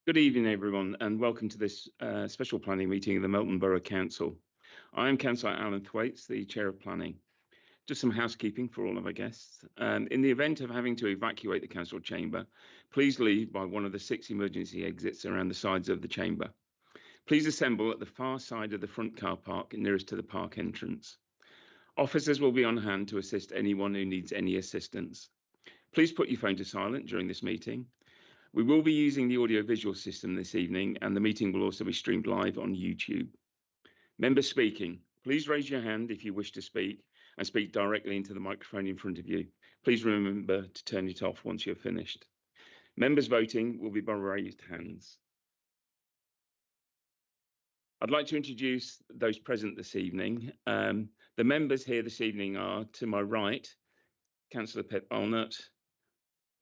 Good evening, everyone, and welcome to this special planning meeting of the Melton Borough Council. I am Councillor Alan Thwaites, the Chair of Planning. Just some housekeeping for all of our guests. In the event of having to evacuate the Council chamber, please leave by one of the 6 emergency exits around the sides of the chamber. Please assemble at the far side of the front car park nearest to the park entrance. Officers will be on hand to assist anyone who needs any assistance. Please put your phone to silent during this meeting. We will be using the audio-visual system this evening, and the meeting will also be streamed live on YouTube. Members speaking, please raise your hand if you wish to speak and speak directly into the microphone in front of you. Please remember to turn it off once you're finished. Members voting will be by raised hands. I'd like to introduce those present this evening. The members here this evening are, to my right, Councillor Pip Allnutt,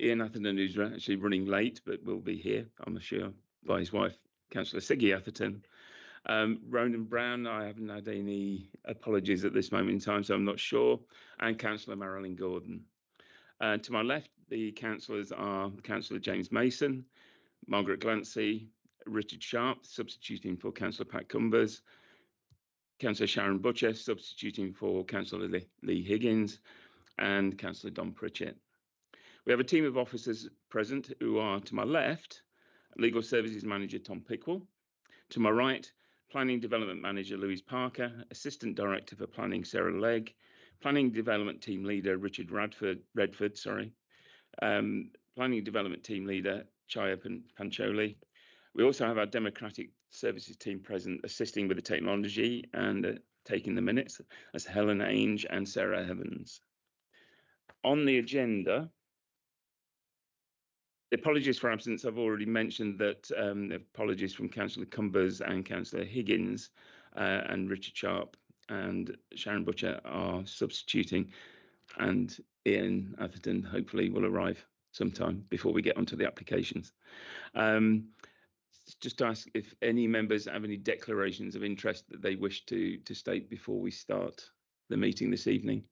Ian Atherton, who's actually running late, but will be here, I'm sure, by his wife, Councillor Siggy Atherton. Ronan Brown, I haven't had any apologies at this moment in time, so I'm not sure, and Councillor Marilyn Gordon. To my left, the councillors are Councillor James Mason, Margaret Glancy, Richard Sharp, substituting for Councillor Pat Cumbers, Councillor Sharon Butcher, substituting for Councillor Lee Higgins, and Councillor Don Pritchett. We have a team of officers present who are, to my left, Legal Services Manager Tom Pickwell, to my right, Planning Development Manager Louise Parker, Assistant Director for Planning Sarah Legg, Planning Development Team Leader Richard Redford, Planning Development Team Leader Chaya Pancholi. We also have our Democratic Services team present, assisting with the technology and taking the minutes, as Helen Ainge and Sarah Evans. On the agenda, the apologies for absence, I've already mentioned that apologies from Councillor Cumbers and Councillor Higgins and Richard Sharp and Sharon Butcher are substituting, and Ian Atherton hopefully will arrive sometime before we get onto the applications. Just to ask if any members have any declarations of interest that they wish to state before we start the meeting this evening.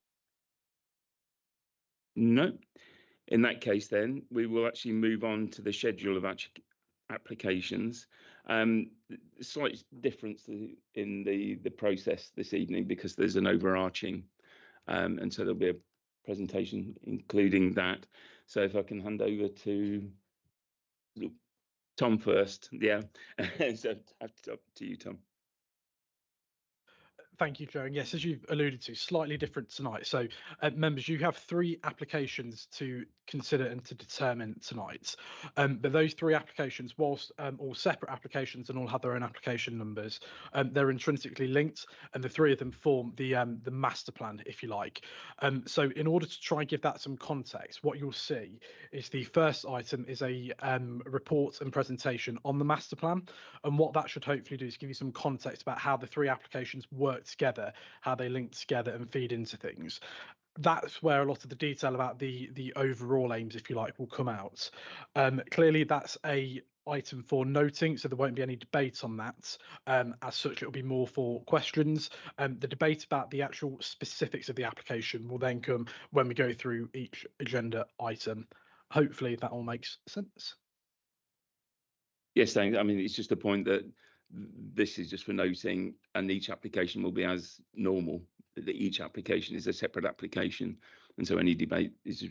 No. In that case, then, we will actually move on to the schedule of applications. Slight difference in the process this evening because there's an overarching, and so there'll be a presentation including that. So if I can hand over to Tom first. Yeah, so up to you, Tom. Thank you, Joe. And yes, as you've alluded to, slightly different tonight. So members, you have 3 applications to consider and to determine tonight. But those 3 applications, whilst all separate applications and all have their own application numbers, they're intrinsically linked, and the 3 of them form the master plan, if you like. So in order to try and give that some context, what you'll see is the first item is a report and presentation on the master plan. And what that should hopefully do is give you some context about how the 3 applications work together, how they link together and feed into things. That's where a lot of the detail about the overall aims, if you like, will come out. Clearly, that's a item for noting, so there won't be any debate on that. As such, it'll be more for questions. The debate about the actual specifics of the application will then come when we go through each agenda item. Hopefully, that all makes sense. Yes, thanks. I mean, it's just a point that this is just for noting, and each application will be as normal. That each application is a separate application, and so any debate is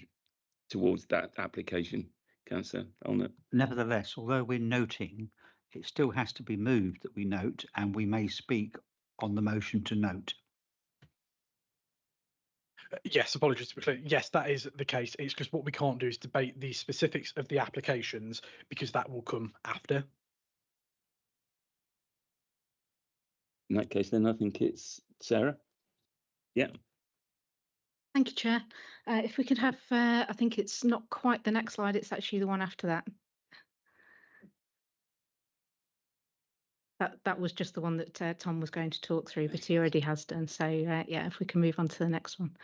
towards that application. Councillor Allnutt. Nevertheless, although we're noting, it still has to be moved that we note, and we may speak on the motion to note. Yes, apologies to be clear. Yes, that is the case. It's just what we can't do is debate the specifics of the applications because that will come after. In that case, then I think it's Sarah. Yeah. Thank you, Chair. If we could have, I think it's not quite the next slide, it's actually the one after that. That was just the one that Tom was going to talk through, but he already has done. So yeah, if we can move on to the next one.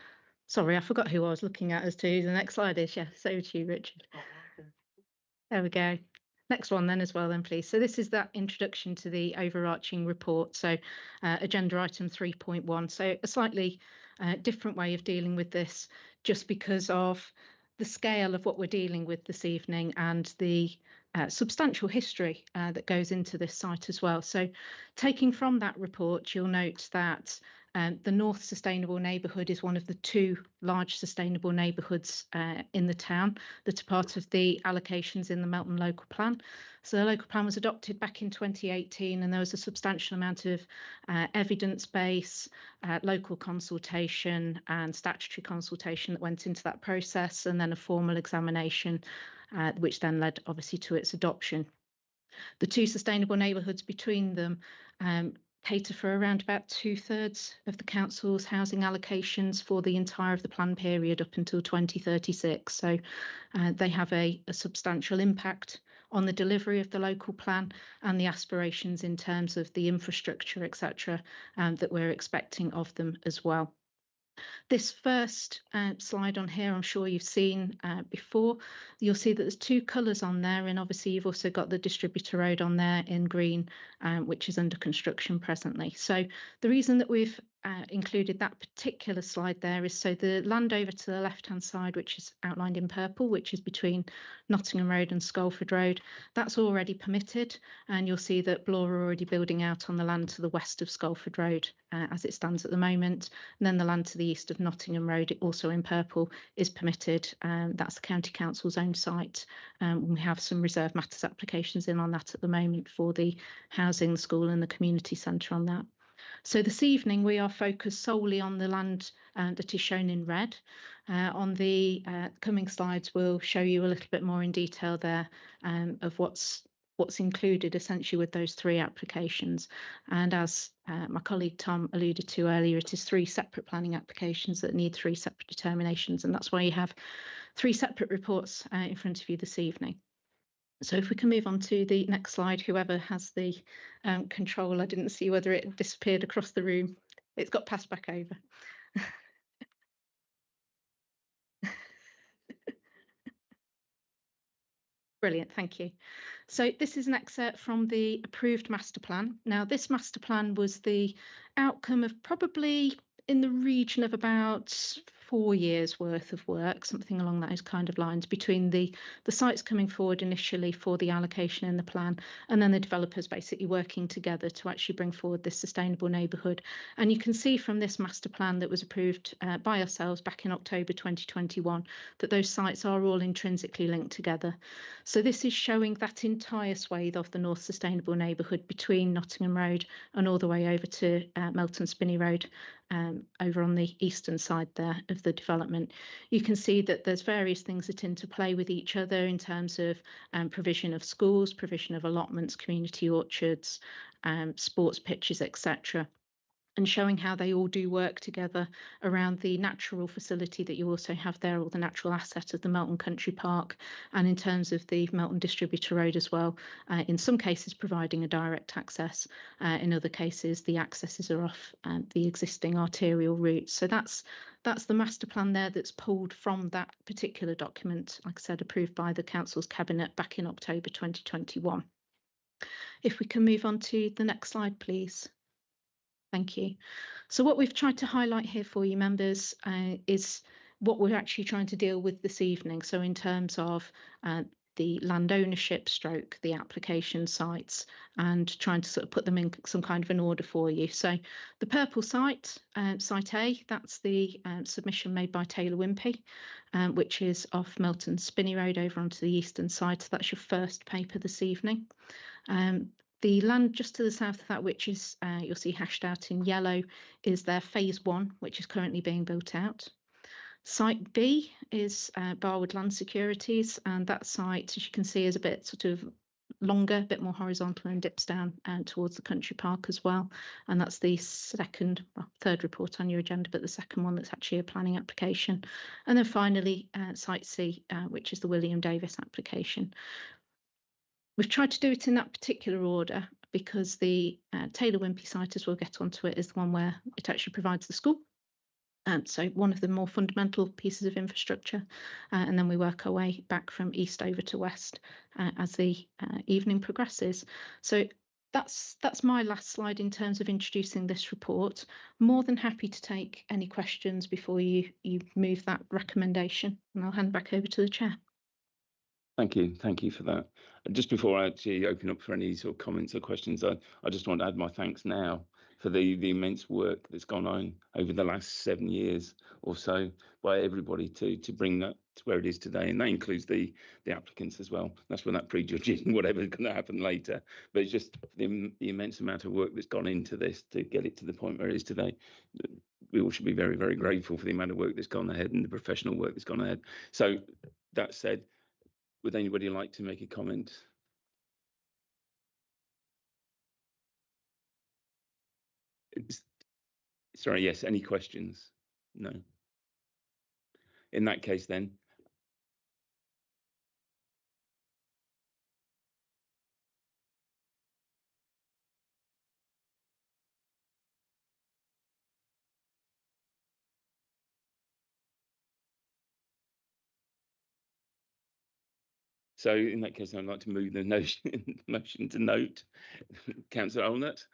Sorry, I forgot who I was looking at as to who the next slide is. Yeah, so to you, Richard. There we go. Next one then as well then, please. So this is that introduction to the overarching report. So agenda item 3.1. So a slightly different way of dealing with this just because of the scale of what we're dealing with this evening and the substantial history that goes into this site as well. So taking from that report, you'll note that the North Sustainable Neighbourhood is one of the 2 large sustainable neighbourhoods in the town that are part of the allocations in the Melton Local Plan. So the local plan was adopted back in 2018, and there was a substantial amount of evidence base, local consultation and statutory consultation that went into that process, and then a formal examination, which then led obviously to its adoption. The 2 sustainable neighbourhoods between them cater for around about 2/3 of the council's housing allocations for the entire of the plan period up until 2036. So they have a substantial impact on the delivery of the local plan and the aspirations in terms of the infrastructure, etc., that we're expecting of them as well. This first slide on here, I'm sure you've seen before. You'll see that there's 2 colours on there, and obviously you've also got the distributor road on there in green, which is under construction presently. So the reason that we've included that particular slide there is so the land over to the left-hand side, which is outlined in purple, which is between Nottingham Road and Scolford Road, that's already permitted, and you'll see that Bloor are already building out on the land to the west of Scolford Road as it stands at the moment, and then the land to the east of Nottingham Road, also in purple, is permitted. That's the County Council's own site. We have some reserve matters applications in on that at the moment for the housing, the school and the community centre on that. So this evening we are focused solely on the land that is shown in red. On the coming slides we'll show you a little bit more in detail there of what's included essentially with those 3 applications. And as my colleague Tom alluded to earlier, it is 3 separate planning applications that need 3 separate determinations, and that's why you have 3 separate reports in front of you this evening. So if we can move on to the next slide, whoever has the control, I didn't see whether it disappeared across the room. It's got passed back over. Brilliant, thank you. So this is an excerpt from the approved master plan. Now this master plan was the outcome of probably in the region of about 4 years worth of work, something along those kind of lines, between the sites coming forward initially for the allocation in the plan, and then the developers basically working together to actually bring forward this sustainable neighbourhood. And you can see from this master plan that was approved by ourselves back in October 2021 that those sites are all intrinsically linked together. So this is showing that entire swathe of the North Sustainable Neighbourhood between Nottingham Road and all the way over to Melton Spinney Road, over on the eastern side there of the development. You can see that there's various things that interplay with each other in terms of provision of schools, provision of allotments, community orchards, sports pitches, etc., and showing how they all do work together around the natural facility that you also have there, or the natural asset of the Melton Country Park, and in terms of the Melton Distributor Road as well, in some cases providing a direct access, in other cases the accesses are off the existing arterial routes. So that's the master plan there that's pulled from that particular document, like I said, approved by the Council's Cabinet back in October 2021. If we can move on to the next slide, please. Thank you. So what we've tried to highlight here for you members is what we're actually trying to deal with this evening. So in terms of the land ownership stroke, the application sites, and trying to sort of put them in some kind of an order for you. So the purple site, site A, that's the submission made by Taylor Wimpey, which is off Melton Spinney Road over onto the eastern side. So that's your first paper this evening. The land just to the south of that, which is you'll see hashed out in yellow, is their phase 1, which is currently being built out. Site B is Barwood Land Securities, and that site, as you can see, is a bit sort of longer, a bit more horizontal, and dips down towards the country park as well. And that's the third report on your agenda, but the second one that's actually a planning application. And then finally, Site C, which is the William Davis application. We've tried to do it in that particular order because the Taylor Wimpey site, as we'll get onto it, is the one where it actually provides the school. So one of the more fundamental pieces of infrastructure, and then we work our way back from east over to west as the evening progresses. So that's my last slide in terms of introducing this report. More than happy to take any questions before you move that recommendation, and I'll hand back over to the chair. Thank you for that. Just before I actually open up for any sort of comments or questions, I just want to add my thanks now for the immense work that's gone on over the last 7 years or so by everybody to bring that to where it is today, and that includes the applicants as well. That's without prejudging whatever's going to happen later, but it's just the immense amount of work that's gone into this to get it to the point where it is today. We all should be very, very grateful for the amount of work that's gone ahead and the professional work that's gone ahead. So that said, would anybody like to make a comment? Sorry, yes, any questions? No. In that case then, I'd like to move the motion to note. Councillor Allnutt.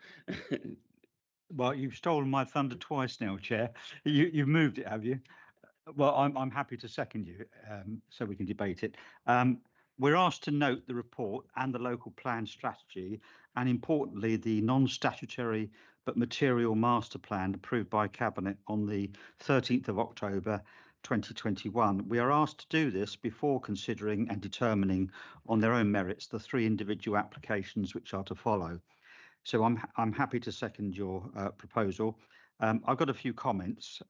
Well, you've stolen my thunder twice now, Chair. You've moved it, have you? Well, I'm happy to second you, so we can debate it. We're asked to note the report and the local plan strategy, and importantly, the non-statutory but material master plan approved by Cabinet on the 13th of October 2021. We are asked to do this before considering and determining on their own merits the 3 individual applications which are to follow. So I'm happy to second your proposal. I've got a few comments.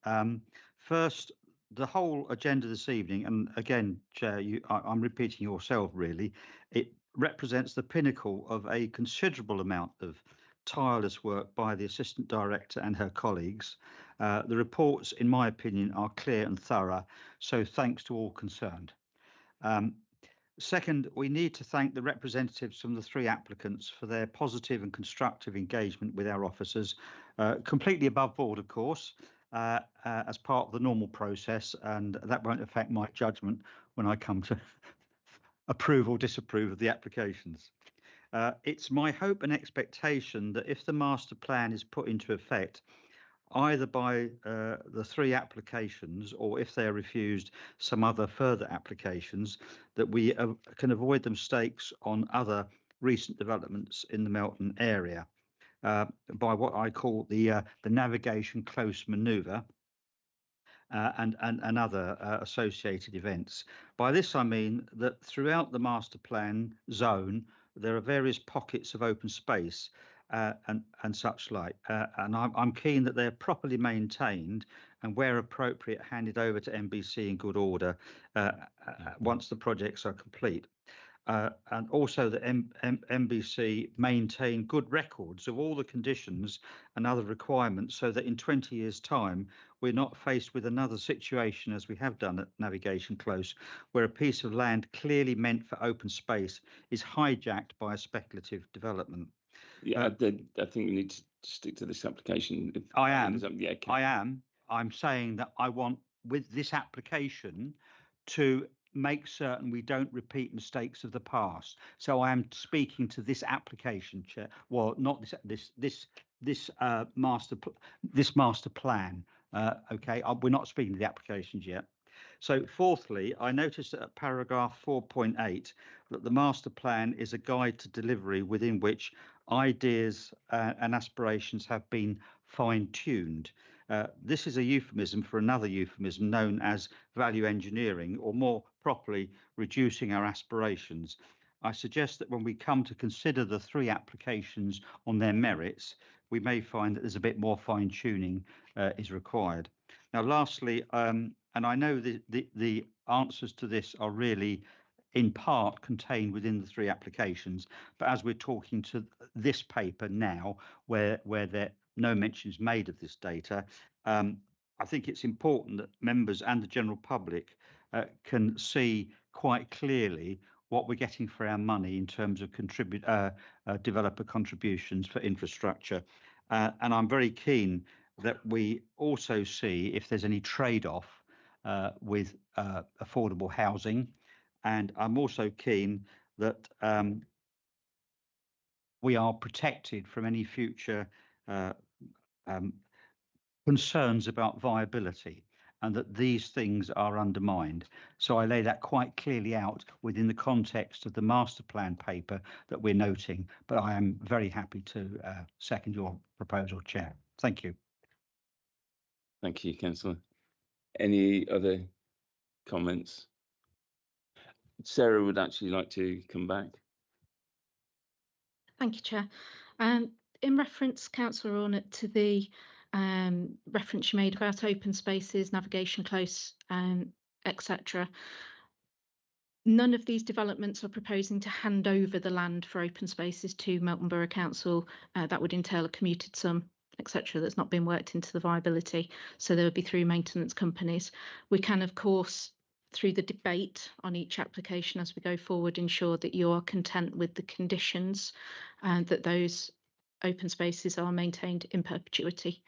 First, the whole agenda this evening, and again, Chair, I'm repeating yourself really, it represents the pinnacle of a considerable amount of tireless work by the Assistant Director and her colleagues. The reports, in my opinion, are clear and thorough, so thanks to all concerned. Second, we need to thank the representatives from the 3 applicants for their positive and constructive engagement with our officers, completely above board, of course, as part of the normal process, and that won't affect my judgment when I come to approve or disapprove of the applications. It's my hope and expectation that if the master plan is put into effect, either by the 3 applications or if they are refused some other further applications, that we can avoid the mistakes on other recent developments in the Melton area by what I call the navigation close manoeuvre and other associated events. By this I mean that throughout the master plan zone there are various pockets of open space and such like, and I'm keen that they're properly maintained and where appropriate handed over to MBC in good order once the projects are complete. And also that MBC maintain good records of all the conditions and other requirements so that in 20 years' time we're not faced with another situation as we have done at Navigation Close, where a piece of land clearly meant for open space is hijacked by a speculative development. Yeah, I think we need to stick to this application. I am. Yeah, okay. I am. I'm saying that I want, with this application, to make certain we don't repeat mistakes of the past. So I am speaking to this application, Chair. Well, not this master plan. Okay, we're not speaking to the applications yet. So fourthly, I noticed that at paragraph 4.8 that the master plan is a guide to delivery within which ideas and aspirations have been fine-tuned. This is a euphemism for another euphemism known as value engineering, or more properly, reducing our aspirations. I suggest that when we come to consider the 3 applications on their merits, we may find that there's a bit more fine-tuning is required. Now, lastly, and I know the answers to this are really in part contained within the 3 applications, but as we're talking to this paper now, where there no mention is made of this data, I think it's important that members and the general public can see quite clearly what we're getting for our money in terms of developer contributions for infrastructure. And I'm very keen that we also see if there's any trade-off with affordable housing. And I'm also keen that we are protected from any future concerns about viability. and that these things are undermined. So I lay that quite clearly out within the context of the master plan paper that we're noting, but I am very happy to second your proposal, Chair. Thank you. Thank you, Councillor. Any other comments? Sarah would actually like to come back. Thank you, Chair. In reference, Councillor Ornett, to the reference you made about open spaces, navigation close, etc. None of these developments are proposing to hand over the land for open spaces to Melton Borough Council. That would entail a commuted sum, etc. that's not been worked into the viability. So there would be through maintenance companies. We can, of course, through the debate on each application as we go forward, ensure that you are content with the conditions and that those open spaces are maintained in perpetuity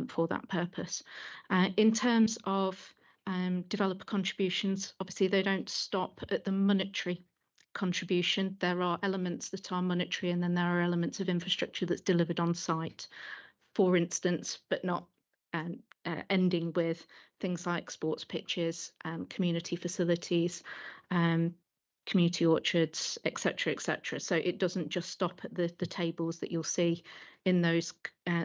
for that purpose. In terms of developer contributions, obviously they don't stop at the monetary contribution. There are elements that are monetary, and then there are elements of infrastructure that's delivered on site, for instance, but not ending with things like sports pitches, community facilities, community orchards, etc., etc. So it doesn't just stop at the tables that you'll see in those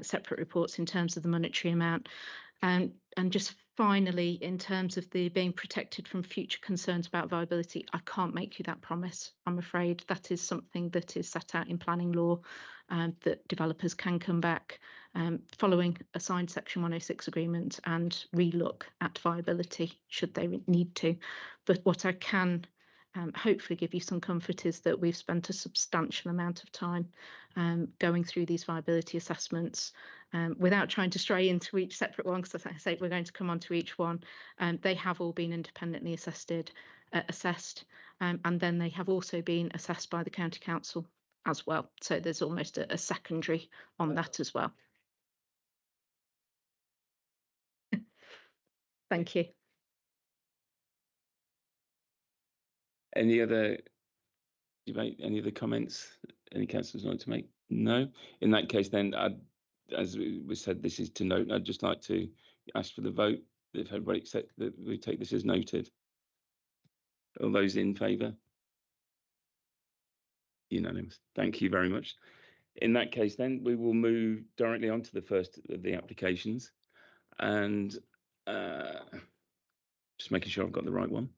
separate reports in terms of the monetary amount. And just finally, in terms of the being protected from future concerns about viability, I can't make you that promise. I'm afraid that is something that is set out in planning law, that developers can come back following a signed Section 106 agreement and relook at viability should they need to. But what I can hopefully give you some comfort is that we've spent a substantial amount of time going through these viability assessments without trying to stray into each separate one, because as I say, we're going to come on to each one. They have all been independently assessed, and then they have also been assessed by the County Council as well. So there's almost a secondary on that as well. Thank you. Any other debate? Any other comments? Any councillors want to make? No. In that case, then, as we said, this is to note. I'd just like to ask for the vote. If everybody accepts that we take this as noted. All those in favour? Unanimous. Thank you very much. In that case, then, we will move directly on to the first of the applications, and just making sure I've got the right one.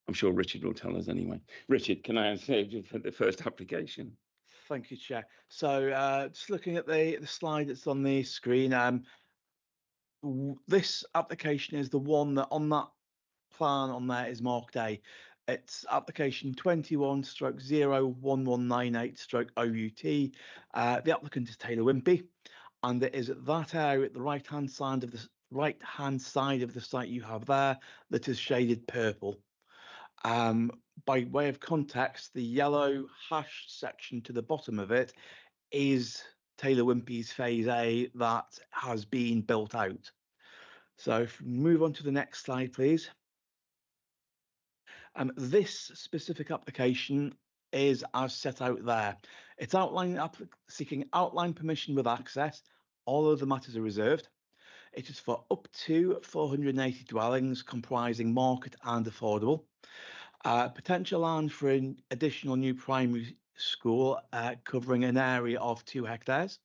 I'm sure Richard will tell us anyway. Richard, can I ask you for the first application? Thank you, Chair. So just looking at the slide that's on the screen, this application is the one that on that plan on there is marked A. It's application 21/01198/OUT. The applicant is Taylor Wimpey, and it is at that area at the right-hand side of the site you have there that is shaded purple. By way of context, the yellow hashed section to the bottom of it is Taylor Wimpey's Phase A that has been built out. So if we move on to the next slide, please. This specific application is as set out there. It's seeking outline permission with access. All other matters are reserved. It is for up to 480 dwellings comprising market and affordable. Potential land for an additional new primary school covering an area of 2 hectares.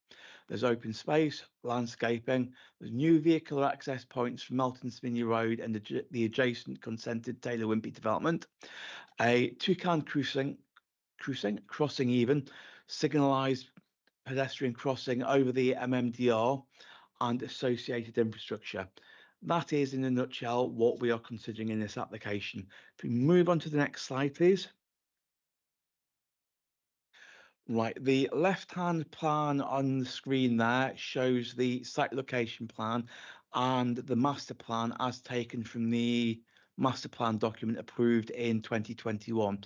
There's open space, landscaping, there's new vehicular access points from Melton Spinney Road and the adjacent consented Taylor Wimpey development. A Toucan crossing, signalised pedestrian crossing over the MMDR and associated infrastructure. That is, in a nutshell, what we are considering in this application. If we move on to the next slide, please. Right, the left-hand plan on the screen there shows the site location plan and the master plan as taken from the master plan document approved in 2021.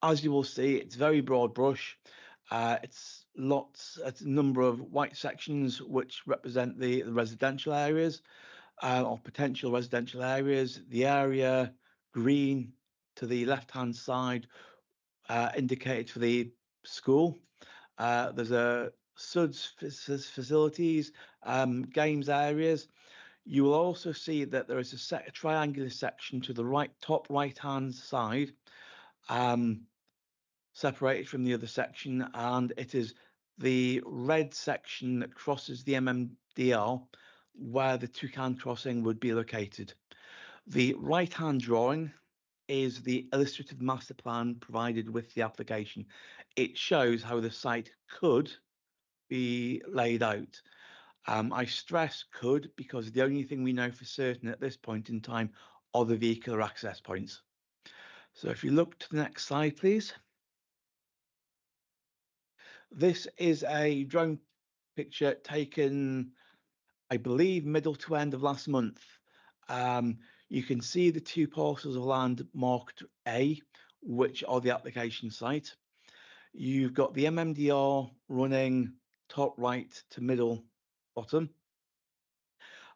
As you will see, it's very broad brush. It's a number of white sections which represent the residential areas or potential residential areas. The area green to the left-hand side indicated for the school. There's a SUDS facilities, games areas. You will also see that there is a triangular section to the top right-hand side, separated from the other section, and it is the red section that crosses the MMDR where the Toucan crossing would be located. The right-hand drawing is the illustrative master plan provided with the application. It shows how the site could be laid out. I stress could because the only thing we know for certain at this point in time are the vehicular access points. So if you look to the next slide, please. This is a drone picture taken, I believe, middle to end of last month. You can see the two parcels of land marked A, which are the application site. You've got the MMDR running top right to middle bottom.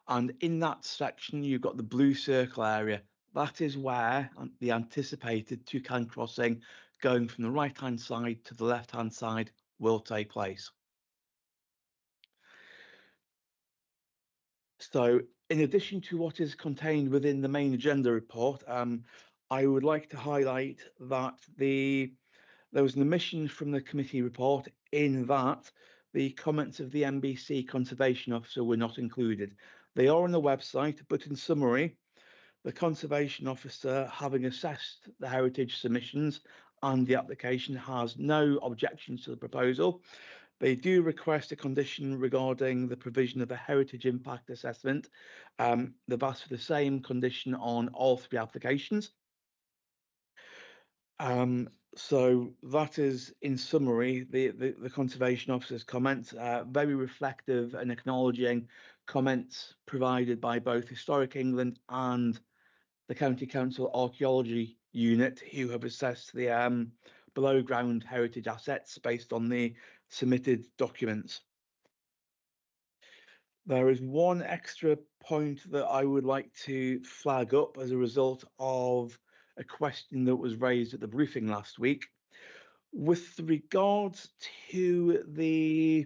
And in that section, you've got the blue circle area. That is where the anticipated Toucan crossing going from the right-hand side to the left-hand side will take place. So in addition to what is contained within the main agenda report, I would like to highlight that there was an omission from the committee report in that the comments of the MBC Conservation Officer were not included. They are on the website, but in summary, the Conservation Officer, having assessed the heritage submissions and the application, has no objections to the proposal. They do request a condition regarding the provision of a heritage impact assessment. They've asked for the same condition on all three applications. So that is, in summary, the Conservation Officer's comments, very reflective and acknowledging comments provided by both Historic England and the County Council Archaeology Unit, who have assessed the below ground heritage assets based on the submitted documents. There is one extra point that I would like to flag up as a result of a question that was raised at the briefing last week. With regards to the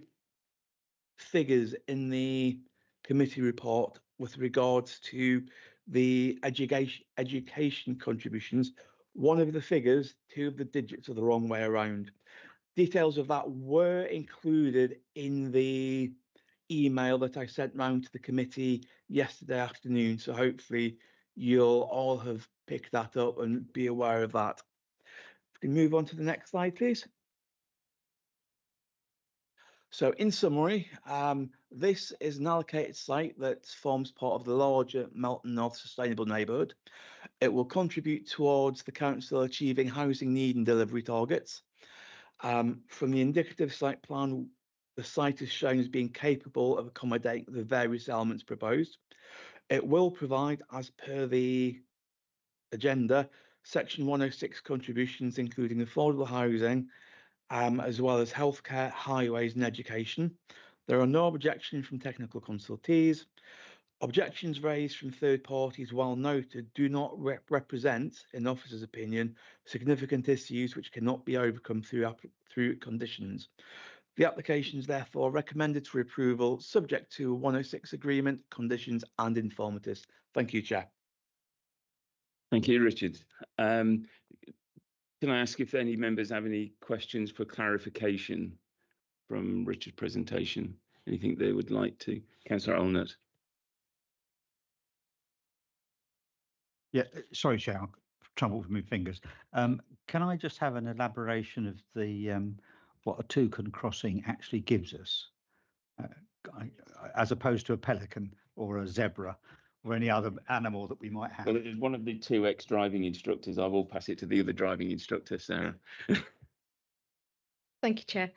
figures in the committee report with regards to the education contributions, one of the figures, two of the digits are the wrong way around. Details of that were included in the email that I sent round to the committee yesterday afternoon. So hopefully you'll all have picked that up and be aware of that. If we can move on to the next slide, please. So in summary, this is an allocated site that forms part of the larger Melton North Sustainable Neighbourhood. It will contribute towards the council achieving housing need and delivery targets. From the indicative site plan, the site is shown as being capable of accommodating the various elements proposed. It will provide, as per the agenda, Section 106 contributions, including affordable housing, as well as healthcare, highways and education. There are no objections from technical consultees. Objections raised from third parties, while noted, do not represent, in the officer's opinion, significant issues which cannot be overcome through conditions. The application is therefore recommended for approval, subject to a 106 agreement, conditions and informatives. Thank you, Chair. Thank you, Richard. Can I ask if any members have any questions for clarification from Richard's presentation? Anything they would like to? Councillor Allnutt. Yeah, sorry, Chair, I've trouble with my fingers. Can I just have an elaboration of the what a toucan crossing actually gives us, as opposed to a pelican or a zebra or any other animal that we might have? Well, it is one of the two ex-driving instructors. I will pass it to the other driving instructor, Sarah. Thank you, Chair.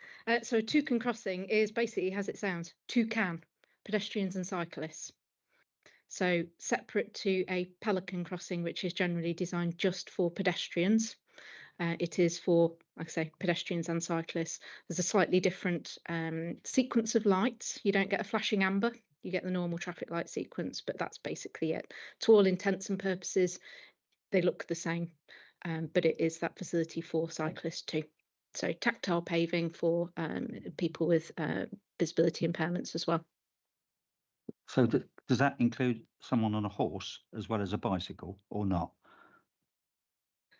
So a toucan crossing is basically, as it sounds, toucan, pedestrians and cyclists. So separate to a pelican crossing, which is generally designed just for pedestrians. It is for, like I say, pedestrians and cyclists. There's a slightly different sequence of lights. You don't get a flashing amber, you get the normal traffic light sequence, but that's basically it. To all intents and purposes, they look the same, but it is that facility for cyclists too. So tactile paving for people with visibility impairments as well. So does that include someone on a horse as well as a bicycle, or not?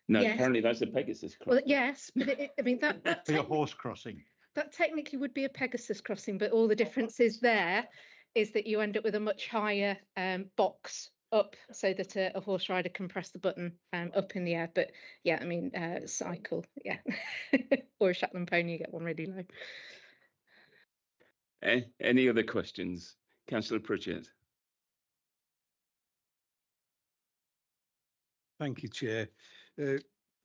No, Yes. apparently that's a Pegasus crossing. Well, yes, but I mean that For your horse crossing. that technically would be a Pegasus crossing, but all the difference is there is that you end up with a much higher box up so that a horse rider can press the button up in the air. But yeah, I mean, cycle, yeah, or a Shetland pony, you get one really low. Any other questions? Councillor Pritchett. Thank you, Chair.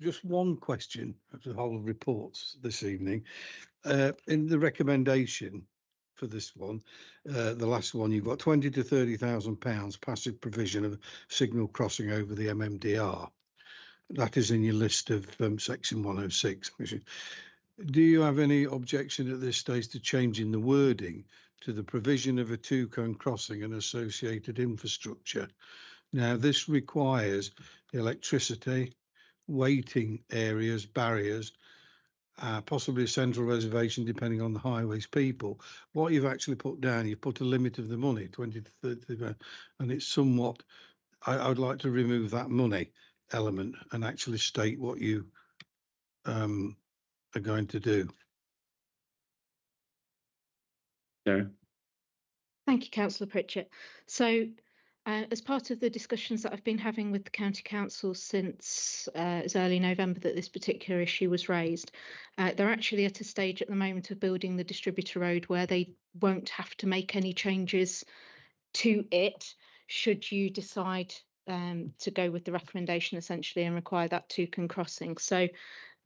Just one question of the whole reports this evening. In the recommendation for this one, the last one, you've got 20 to 30,000 pounds passive provision of signal crossing over the MMDR. That is in your list of section 106. Do you have any objection at this stage to changing the wording to the provision of a two-cone crossing and associated infrastructure? Now, this requires electricity, waiting areas, barriers, possibly a central reservation depending on the highways people. What you've actually put down, you've put a limit of the money, 20 to 30, and it's somewhat, I would like to remove that money element and actually state what you are going to do. Yeah. Thank you, Councillor Pritchett. So as part of the discussions that I've been having with the County Council since it's early November that this particular issue was raised, they're actually at a stage at the moment of building the distributor road where they won't have to make any changes to it should you decide to go with the recommendation essentially and require that two-cone crossing. So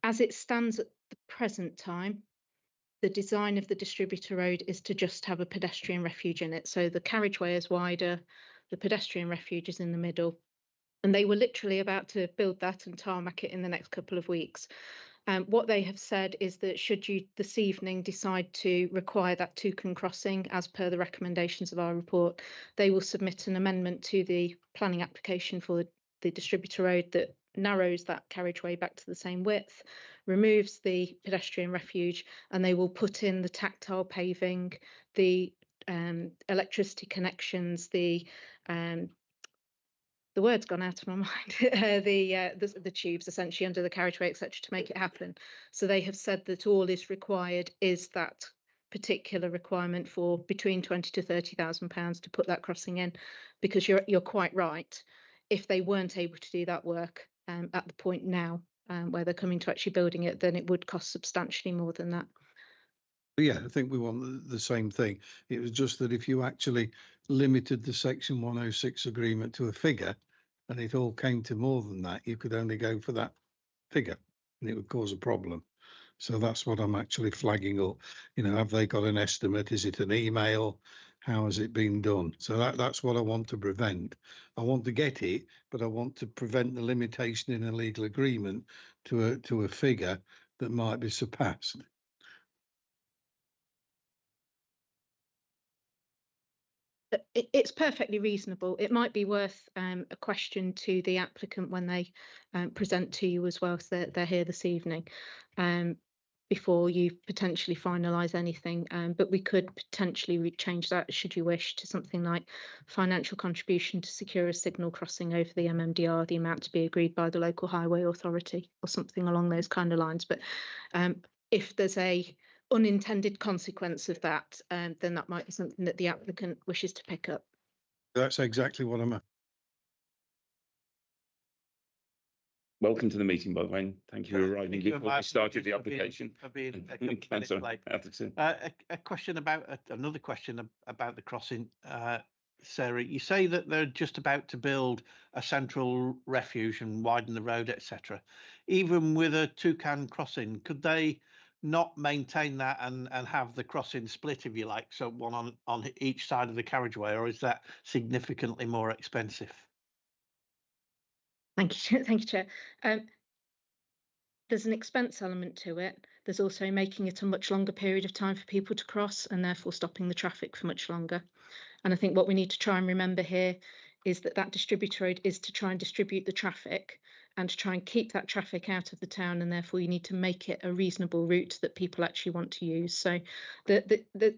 as it stands at the present time, the design of the distributor road is to just have a pedestrian refuge in it. So the carriageway is wider, the pedestrian refuge is in the middle, and they were literally about to build that and tarmac it in the next couple of weeks. What they have said is that should you this evening decide to require that two-cone crossing as per the recommendations of our report, they will submit an amendment to the planning application for the distributor road that narrows that carriageway back to the same width, removes the pedestrian refuge, and they will put in the tactile paving, the electricity connections, the word's gone out of my mind, the tubes essentially under the carriageway, etc., to make it happen. So they have said that all is required is that particular requirement for between 20 to 30,000 pounds to put that crossing in, because you're quite right. If they weren't able to do that work at the point now where they're coming to actually building it, then it would cost substantially more than that. Yeah, I think we want the same thing. It was just that if you actually limited the section 106 agreement to a figure and it all came to more than that, you could only go for that figure and it would cause a problem. So that's what I'm actually flagging up. You know, have they got an estimate? Is it an email? How has it been done? So that's what I want to prevent. I want to get it, but I want to prevent the limitation in a legal agreement to a figure that might be surpassed. It's perfectly reasonable. It might be worth a question to the applicant when they present to you as well, so they're here this evening, before you potentially finalise anything. But we could potentially change that, should you wish, to something like financial contribution to secure a signal crossing over the MMDR, the amount to be agreed by the local highway authority, or something along those kind of lines. But if there's a unintended consequence of that, then that might be something that the applicant wishes to pick up. That's exactly what I'm at. Welcome to the meeting, by the way. Thank you for arriving before we started the application. Councillor, a question about another question about the crossing. Sarah, you say that they're just about to build a central refuge and widen the road, etc. Even with a two-cone crossing, could they not maintain that and have the crossing split, if you like, so one on each side of the carriageway, or is that significantly more expensive? Thank you, Chair. There's an expense element to it. There's also making it a much longer period of time for people to cross and therefore stopping the traffic for much longer. And I think what we need to try and remember here is that that distributor road is to try and distribute the traffic, and to try and keep that traffic out of the town, and therefore you need to make it a reasonable route that people actually want to use. So the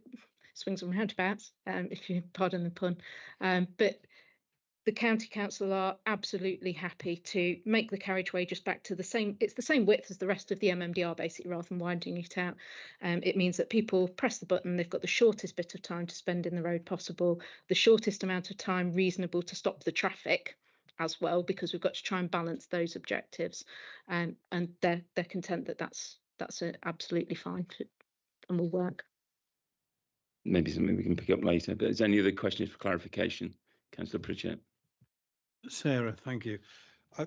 swings and roundabouts, if you pardon the pun, but the county council are absolutely happy to make the carriageway just back to the same, it's the same width as the rest of the MMDR basically, rather than widening it out. It means that people press the button, they've got the shortest bit of time to spend in the road possible, the shortest amount of time reasonable to stop the traffic as well, because we've got to try and balance those objectives, and they're content that that's absolutely fine and will work. Maybe something we can pick up later, but is there any other questions for clarification? Councillor Pritchett. Sarah, thank you. I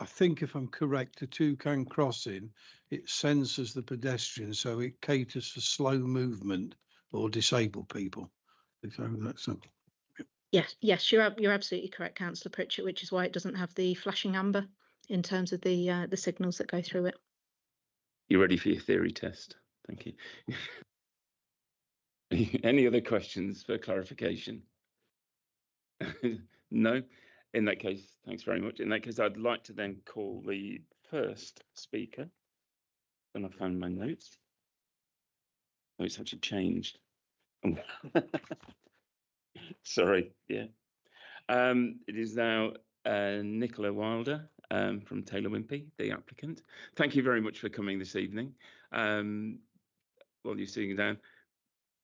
think if I'm correct, the Toucan crossing, it censors the pedestrian, so it caters for slow movement or disabled people. Yes, you're absolutely correct, Councillor Pritchett, which is why it doesn't have the flashing amber in terms of the signals that go through it. You ready for your theory test? Thank you. Any other questions for clarification? No? In that case, thanks very much. In that case, I'd like to then call the first speaker. And I found my notes. Oh, it's actually changed. Sorry, yeah. It is now Nicola Wilder from Taylor Wimpey, the applicant. Thank you very much for coming this evening. While you're sitting down,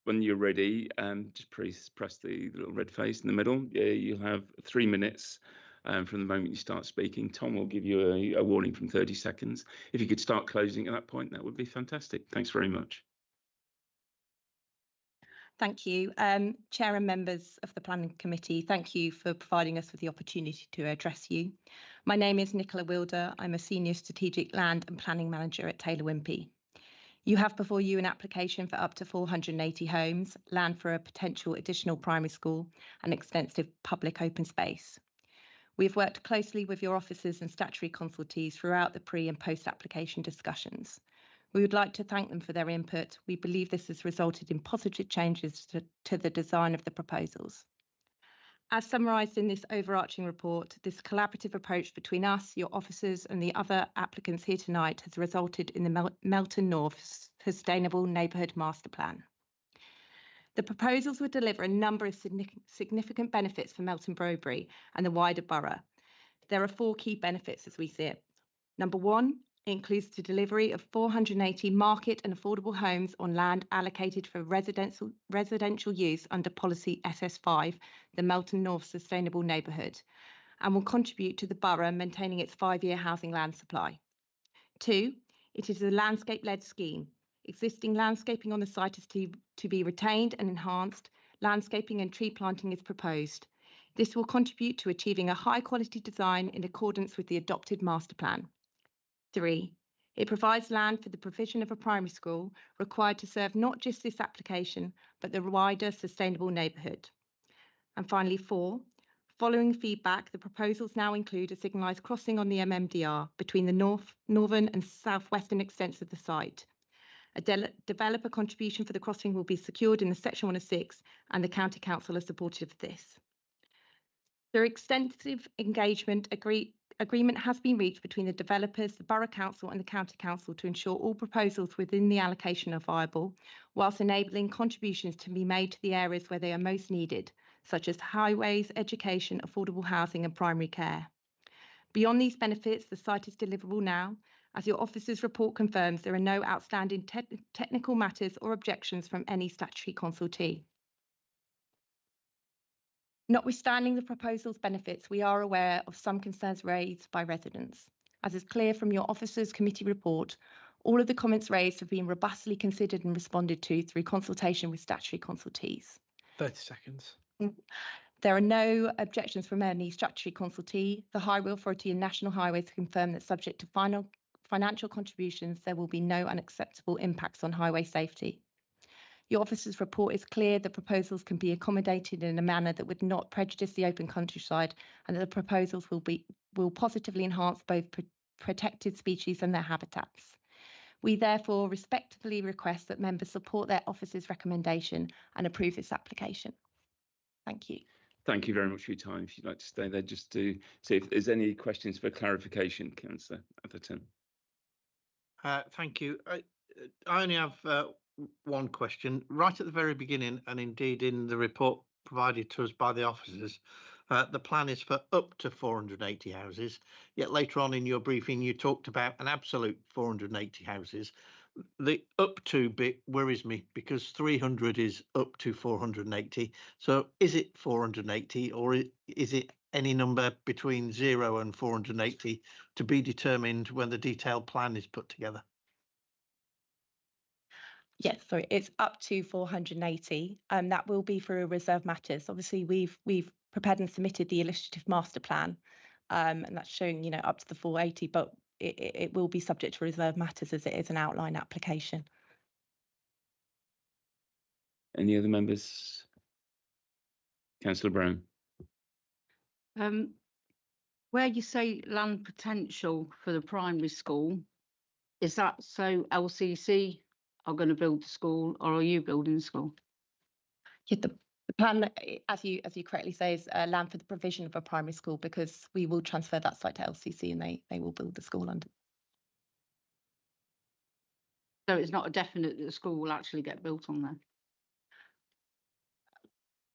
when you're ready, just press the little red face in the middle. Yeah, you'll have 3 minutes from the moment you start speaking. Tom will give you a warning from 30 seconds. If you could start closing at that point, that would be fantastic. Thanks very much. Thank you. Chair and members of the Planning Committee, thank you for providing us with the opportunity to address you. My name is Nicola Wilder. I'm a Senior Strategic Land and Planning Manager at Taylor Wimpey. You have before you an application for up to 480 homes, land for a potential additional primary school and extensive public open space. We've worked closely with your officers and statutory consultees throughout the pre and post application discussions. We would like to thank them for their input. We believe this has resulted in positive changes to the design of the proposals. As summarised in this overarching report, this collaborative approach between us, your officers and the other applicants here tonight has resulted in the Melton North Sustainable Neighbourhood Master Plan. The proposals will deliver a number of significant benefits for Melton Mowbray and the wider borough. There are 4 key benefits as we see it. Number 1, it includes the delivery of 480 market and affordable homes on land allocated for residential use under policy SS5, the Melton North Sustainable Neighbourhood, and will contribute to the borough maintaining its 5-year housing land supply. 2, it is a landscape-led scheme. Existing landscaping on the site is to be retained and enhanced. Landscaping and tree planting is proposed. This will contribute to achieving a high-quality design in accordance with the adopted master plan. 3, it provides land for the provision of a primary school required to serve not just this application, but the wider sustainable neighbourhood. And finally, 4, following feedback, the proposals now include a signalised crossing on the MMDR between the northern and southwestern extents of the site. A developer contribution for the crossing will be secured in the Section 106, and the County Council are supportive of this. Through extensive engagement, agreement has been reached between the developers, the Borough Council and the County Council to ensure all proposals within the allocation are viable, whilst enabling contributions to be made to the areas where they are most needed, such as highways, education, affordable housing and primary care. Beyond these benefits, the site is deliverable now. As your officer's report confirms, there are no outstanding technical matters or objections from any statutory consultee. Notwithstanding the proposal's benefits, we are aware of some concerns raised by residents. As is clear from your officer's committee report, all of the comments raised have been robustly considered and responded to through consultation with statutory consultees. 30 seconds. There are no objections from any statutory consultee. The Highway Authority and National Highways confirm that subject to final financial contributions, there will be no unacceptable impacts on highway safety. Your officer's report is clear that proposals can be accommodated in a manner that would not prejudice the open countryside, and that the proposals will positively enhance both protected species and their habitats. We therefore respectfully request that members support their officer's recommendation and approve this application. Thank you. thank you very much for your time. If you'd like to stay there just to see if there's any questions for clarification, Councillor Atherton. Thank you. I only have one question. Right at the very beginning, and indeed in the report provided to us by the officers, the plan is for up to 480 houses, yet later on in your briefing you talked about an absolute 480 houses. The up to bit worries me because 300 is up to 480. So is it 480 or is it any number between 0 and 480 to be determined when the detailed plan is put together? Yes, sorry, it's up to 480. That will be for reserve matters. Obviously, we've prepared and submitted the illustrative master plan, and that's showing, you know, up to the 480, but it will be subject to reserve matters as it is an outline application. Any other members? Councillor Brown. Where you say land potential for the primary school, is that so LCC are going to build the school, or are you building the school? Yeah, the plan, as you correctly say, is land for the provision of a primary school, because we will transfer that site to LCC and they will build the school under. So it's not a definite that the school will actually get built on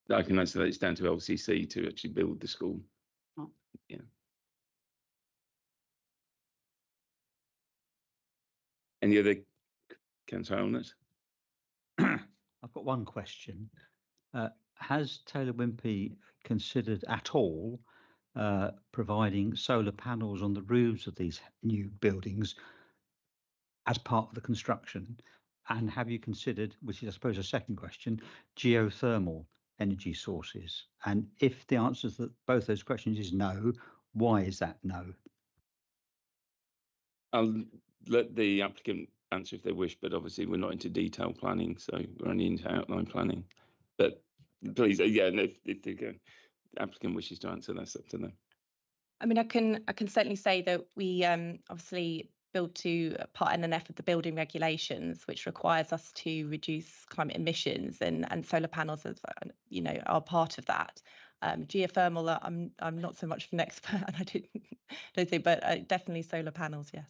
there? I can answer that. It's down to LCC to actually build the school. Oh. Yeah. Any other councillor on it? I've got one question. Has Taylor Wimpey considered at all providing solar panels on the roofs of these new buildings as part of the construction? And have you considered, which is I suppose a second question, geothermal energy sources? And if the answer to both those questions is no, why is that no? I'll let the applicant answer if they wish, but obviously we're not into detailed planning, so we're only into outline planning. But please, yeah, if the applicant wishes to answer, that's up to them. I mean, I can certainly say that we obviously build to Part N and F of the building regulations, which requires us to reduce climate emissions, and solar panels, as you know, are part of that. Geothermal, I'm not so much of an expert, and I don't think, but definitely solar panels, yes.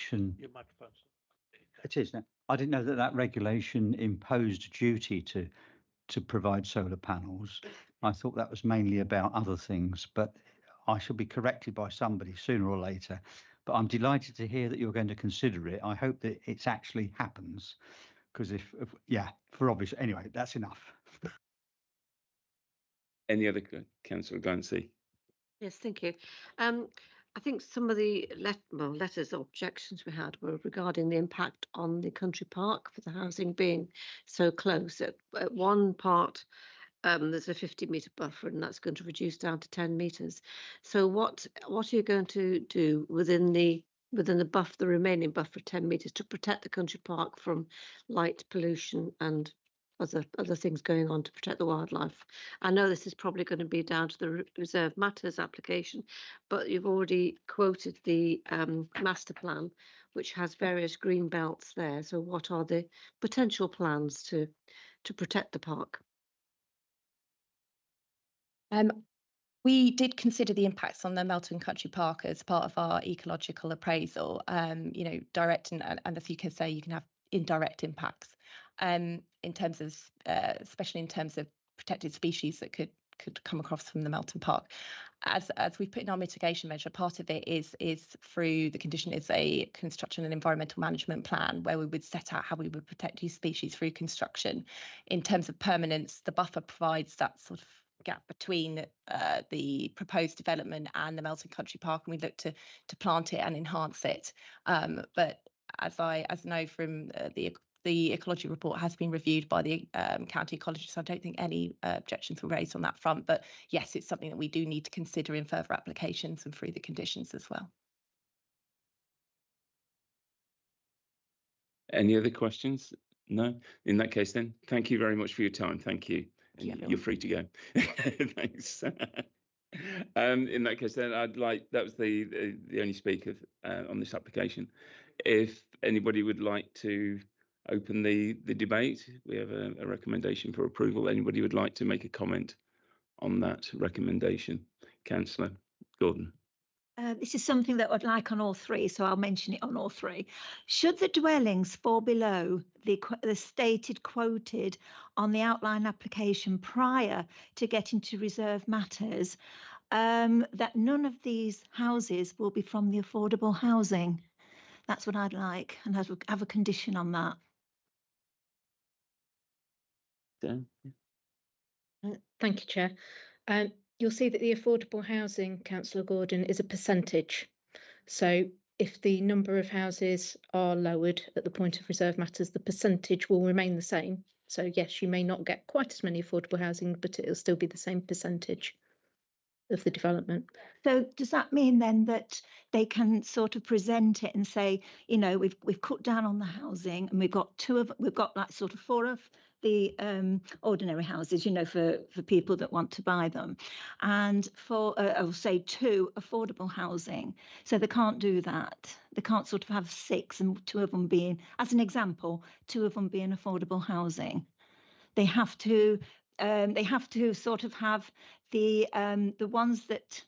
Your microphone. It is now. I didn't know that regulation imposed duty to provide solar panels. I thought that was mainly about other things, but I shall be corrected by somebody sooner or later. But I'm delighted to hear that you're going to consider it. I hope that it actually happens, because if yeah, for obvious, anyway, that's enough. Any other councillor Glancy? Yes, thank you. I think some of the letters or objections we had were regarding the impact on the country park for the housing being so close. At one part, there's a 50-metre buffer, and that's going to reduce down to 10 metres. So what are you going to do within the the remaining buffer of 10 metres to protect the country park from light pollution and other things going on to protect the wildlife? I know this is probably going to be down to the reserve matters application, but you've already quoted the master plan, which has various green belts there. So what are the potential plans to protect the park? We did consider the impacts on the Melton Country Park as part of our ecological appraisal. You know, direct and as you can say, you can have indirect impacts. In terms of, especially in terms of protected species that could come across from the Melton Park. As we've put in our mitigation measure, part of it is through the condition is a construction and environmental management plan, where we would set out how we would protect these species through construction. In terms of permanence, the buffer provides that sort of gap between the proposed development and the Melton Country Park, and we look to plant it and enhance it. But as I know from the ecology report has been reviewed by the county ecologist, so I don't think any objections were raised on that front. But yes, it's something that we do need to consider in further applications and through the conditions as well. Any other questions? No? In that case then, thank you very much for your time. Thank you. You're free to go. Thanks. In that case then, that was the only speaker on this application. If anybody would like to open the debate. We have a recommendation for approval. Anybody would like to make a comment on that recommendation? Councillor Gordon. This is something that I'd like on all three, so I'll mention it on all three. Should the dwellings fall below the stated quoted on the outline application prior to getting to reserve matters, that none of these houses will be from the affordable housing? That's what I'd like, and I'd have a condition on that. Thank you, Chair. You'll see that the affordable housing, Councillor Gordon, is a percentage. So if the number of houses are lowered at the point of reserve matters, the percentage will remain the same. So yes, you may not get quite as many affordable housing, but it'll still be the same percentage of the development. So does that mean then that they can sort of present it and say, you know, we've cut down on the housing, and we've got like sort of 4 of the ordinary houses, you know, for people that want to buy them, and for I'll say 2 affordable housing. So they can't do that. They can't sort of have 6 and 2 of them being, as an example, 2 of them being affordable housing. They have to sort of have the ones that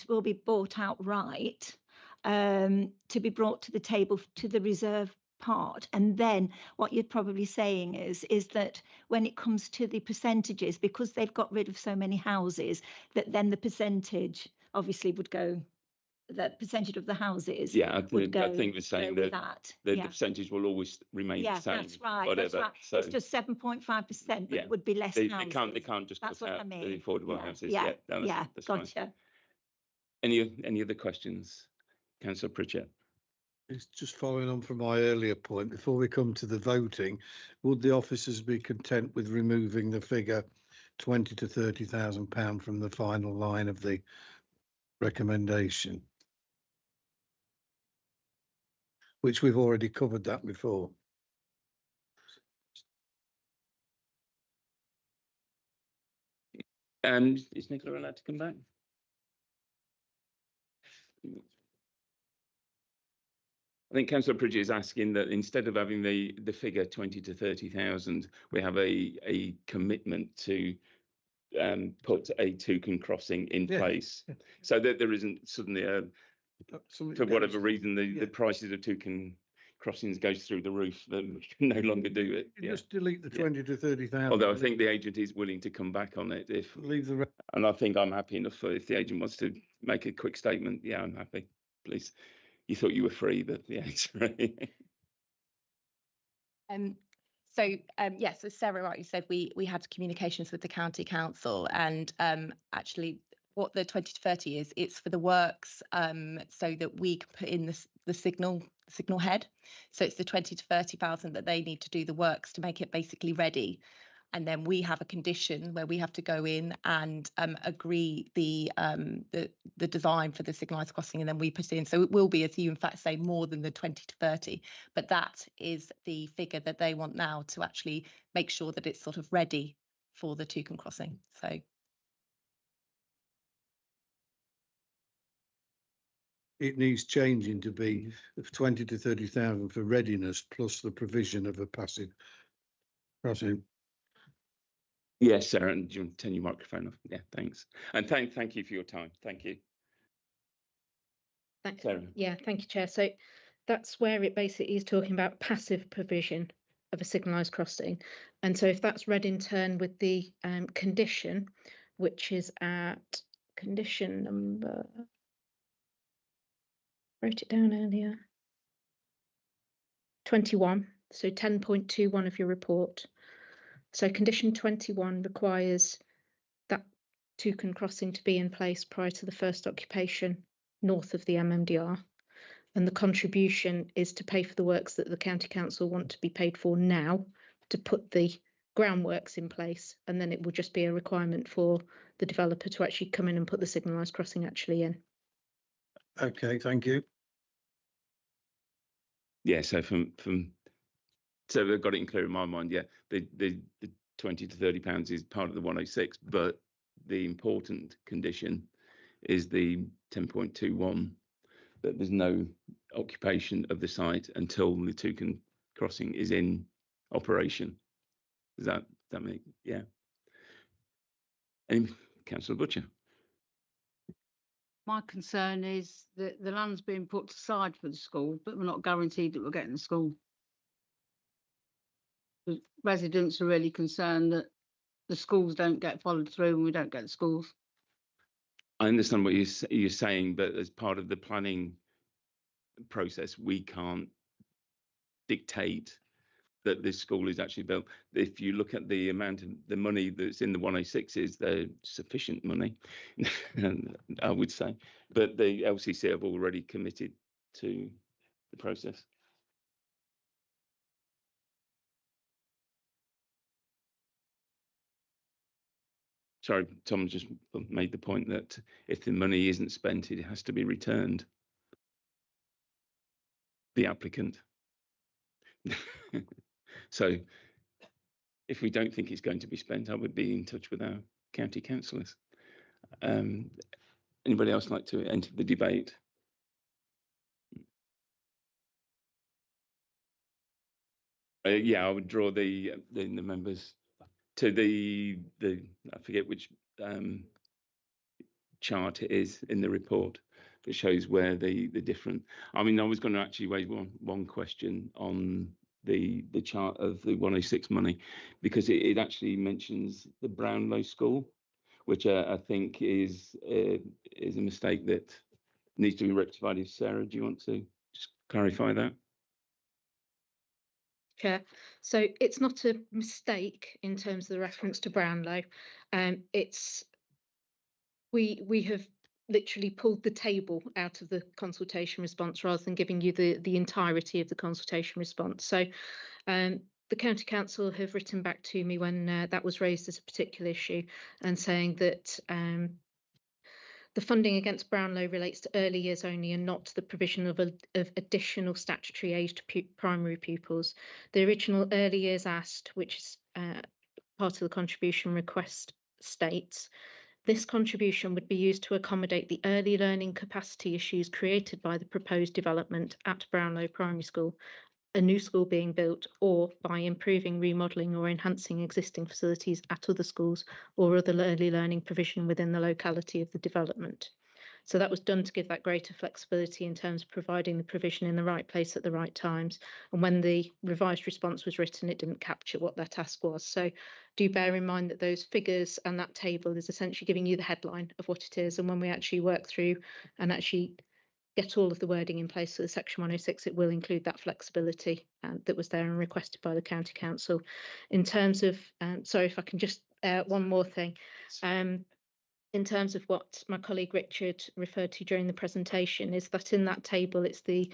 will be bought outright to be brought to the table to the reserve part. And then what you're probably saying is that when it comes to the percentages, because they've got rid of so many houses, that then the percentage obviously would go, the percentage of the houses. Yeah, I think we're saying that the yeah. percentage will always remain the same. That's right. Whatever. That's right. So, it's just 7.5%, but yeah, it would be less they houses. can't just That's put what out I mean. the affordable houses. Yeah, no, that's gotcha. Fine. Any other questions, Councillor Pritchett? It's just following on from my earlier point. Before we come to the voting, would the officers be content with removing the figure £20,000 to £30,000 from the final line of the recommendation, which we've already covered that before? Is Nicola allowed to come back? I think Councillor Pritchett is asking that instead of having the figure 20 to 30,000, we have a commitment to put a toucan crossing in place, so that there isn't suddenly for whatever reason the prices of toucan crossings goes through the roof, that we can no longer do it. Just delete the 20 to 30,000. Although I think the agent is willing to come back on it if leave the and I think I'm happy enough if the agent wants to make a quick statement. Yeah, I'm happy. Please. You thought you were free, but yeah, sorry. Yes, as Sarah rightly said, we had communications with the county council, and actually what the 20 to 30 is, it's for the works, so that we can put in the signal head. So it's the 20 to 30,000 that they need to do the works to make it basically ready. And then we have a condition where we have to go in and agree the design for the signalised crossing, and then we put in. So it will be, as you in fact say, more than the 20 to 30, but that is the figure that they want now to actually make sure that it's sort of ready for the toucan crossing. So it needs changing to be 20 to 30,000 for readiness plus the provision of a passive crossing. Yes, Sarah, and do you want to turn your microphone off? Yeah, thanks. And thank you for your time. Thank you. Sarah. Yeah, thank you, Chair. So that's where it basically is talking about passive provision of a signalised crossing. And so if that's read in turn with the condition, which is at condition number, wrote it down earlier, 21, so 10.21 of your report. So condition 21 requires that toucan crossing to be in place prior to the first occupation north of the MMDR. And the contribution is to pay for the works that the County Council want to be paid for now, to put the groundworks in place. And then it will just be a requirement for the developer to actually come in and put the signalised crossing actually in. Okay, thank you. Yeah, so so they've got it clear in my mind. Yeah, the 20 to 30 pounds is part of the 106, but the important condition is the 10.21, that there's no occupation of the site until the toucan crossing is in operation. Does that make, yeah? And Councillor Butcher. My concern is that the land's being put aside for the school, but we're not guaranteed that we're getting the school. The residents are really concerned that the schools don't get followed through and we don't get the schools. I understand what you're saying, but as part of the planning process, we can't dictate that this school is actually built. If you look at the amount of the money that's in the 106s, they're sufficient money, I would say. But the LCC have already committed to the process. Sorry, Tom just made the point that if the money isn't spent, it has to be returned. The applicant. So if we don't think it's going to be spent, I would be in touch with our county councillors. Anybody else like to enter the debate? Yeah, I would draw the members to the I forget which chart it is in the report that shows where the different. I mean, I was going to actually raise one question on the chart of the 106 money, because it actually mentions the Brownlow School, which I think is a mistake that needs to be rectified. Sarah, do you want to just clarify that? Chair. So it's not a mistake in terms of the reference to Brownlow. It's we have literally pulled the table out of the consultation response rather than giving you the entirety of the consultation response. So the County Council have written back to me when that was raised as a particular issue, and saying that the funding against Brownlow relates to early years only and not to the provision of additional statutory aged primary pupils. The original early years asked, which is part of the contribution request, states, this contribution would be used to accommodate the early learning capacity issues created by the proposed development at Brownlow Primary School, a new school being built, or by improving, remodelling or enhancing existing facilities at other schools or other early learning provision within the locality of the development. So that was done to give that greater flexibility in terms of providing the provision in the right place at the right times. And when the revised response was written, it didn't capture what that ask was. So do bear in mind that those figures and that table is essentially giving you the headline of what it is. And when we actually work through and actually get all of the wording in place for the section 106, it will include that flexibility that was there and requested by the County Council. In terms of, sorry if I can just, one more thing. In terms of what my colleague Richard referred to during the presentation, is that in that table it's the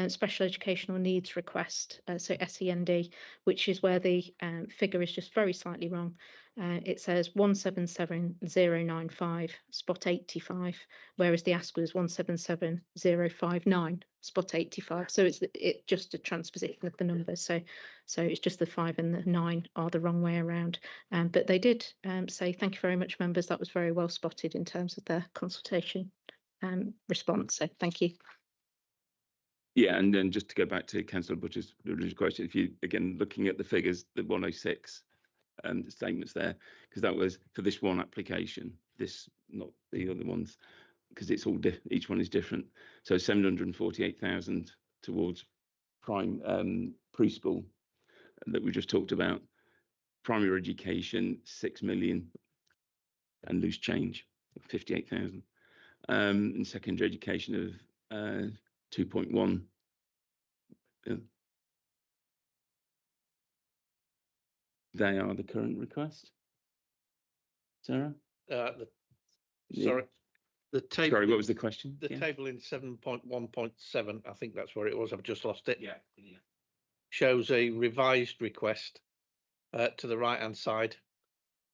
special educational needs request, so SEND, which is where the figure is just very slightly wrong. It says 177095 spot 85, whereas the ask was 177059 spot 85. So it's just a transposition of the numbers. So it's just the 5 and the 9 are the wrong way around. But they did say, thank you very much, members. That was very well spotted in terms of their consultation response. So thank you. Yeah, and then just to go back to Councillor Butcher's question, if you again looking at the figures, the 106 the statements there, because that was for this one application, this not the other ones, because it's all each one is different. So 748,000 towards prime preschool that we just talked about, primary education 6 million and loose change 58,000, and secondary education of 2.1. They are the current request. Sarah? Sorry. The table. Sorry, what was the question? The table in 7.1.7, I think that's where it was. I've just lost it. Yeah. Shows a revised request to the right-hand side,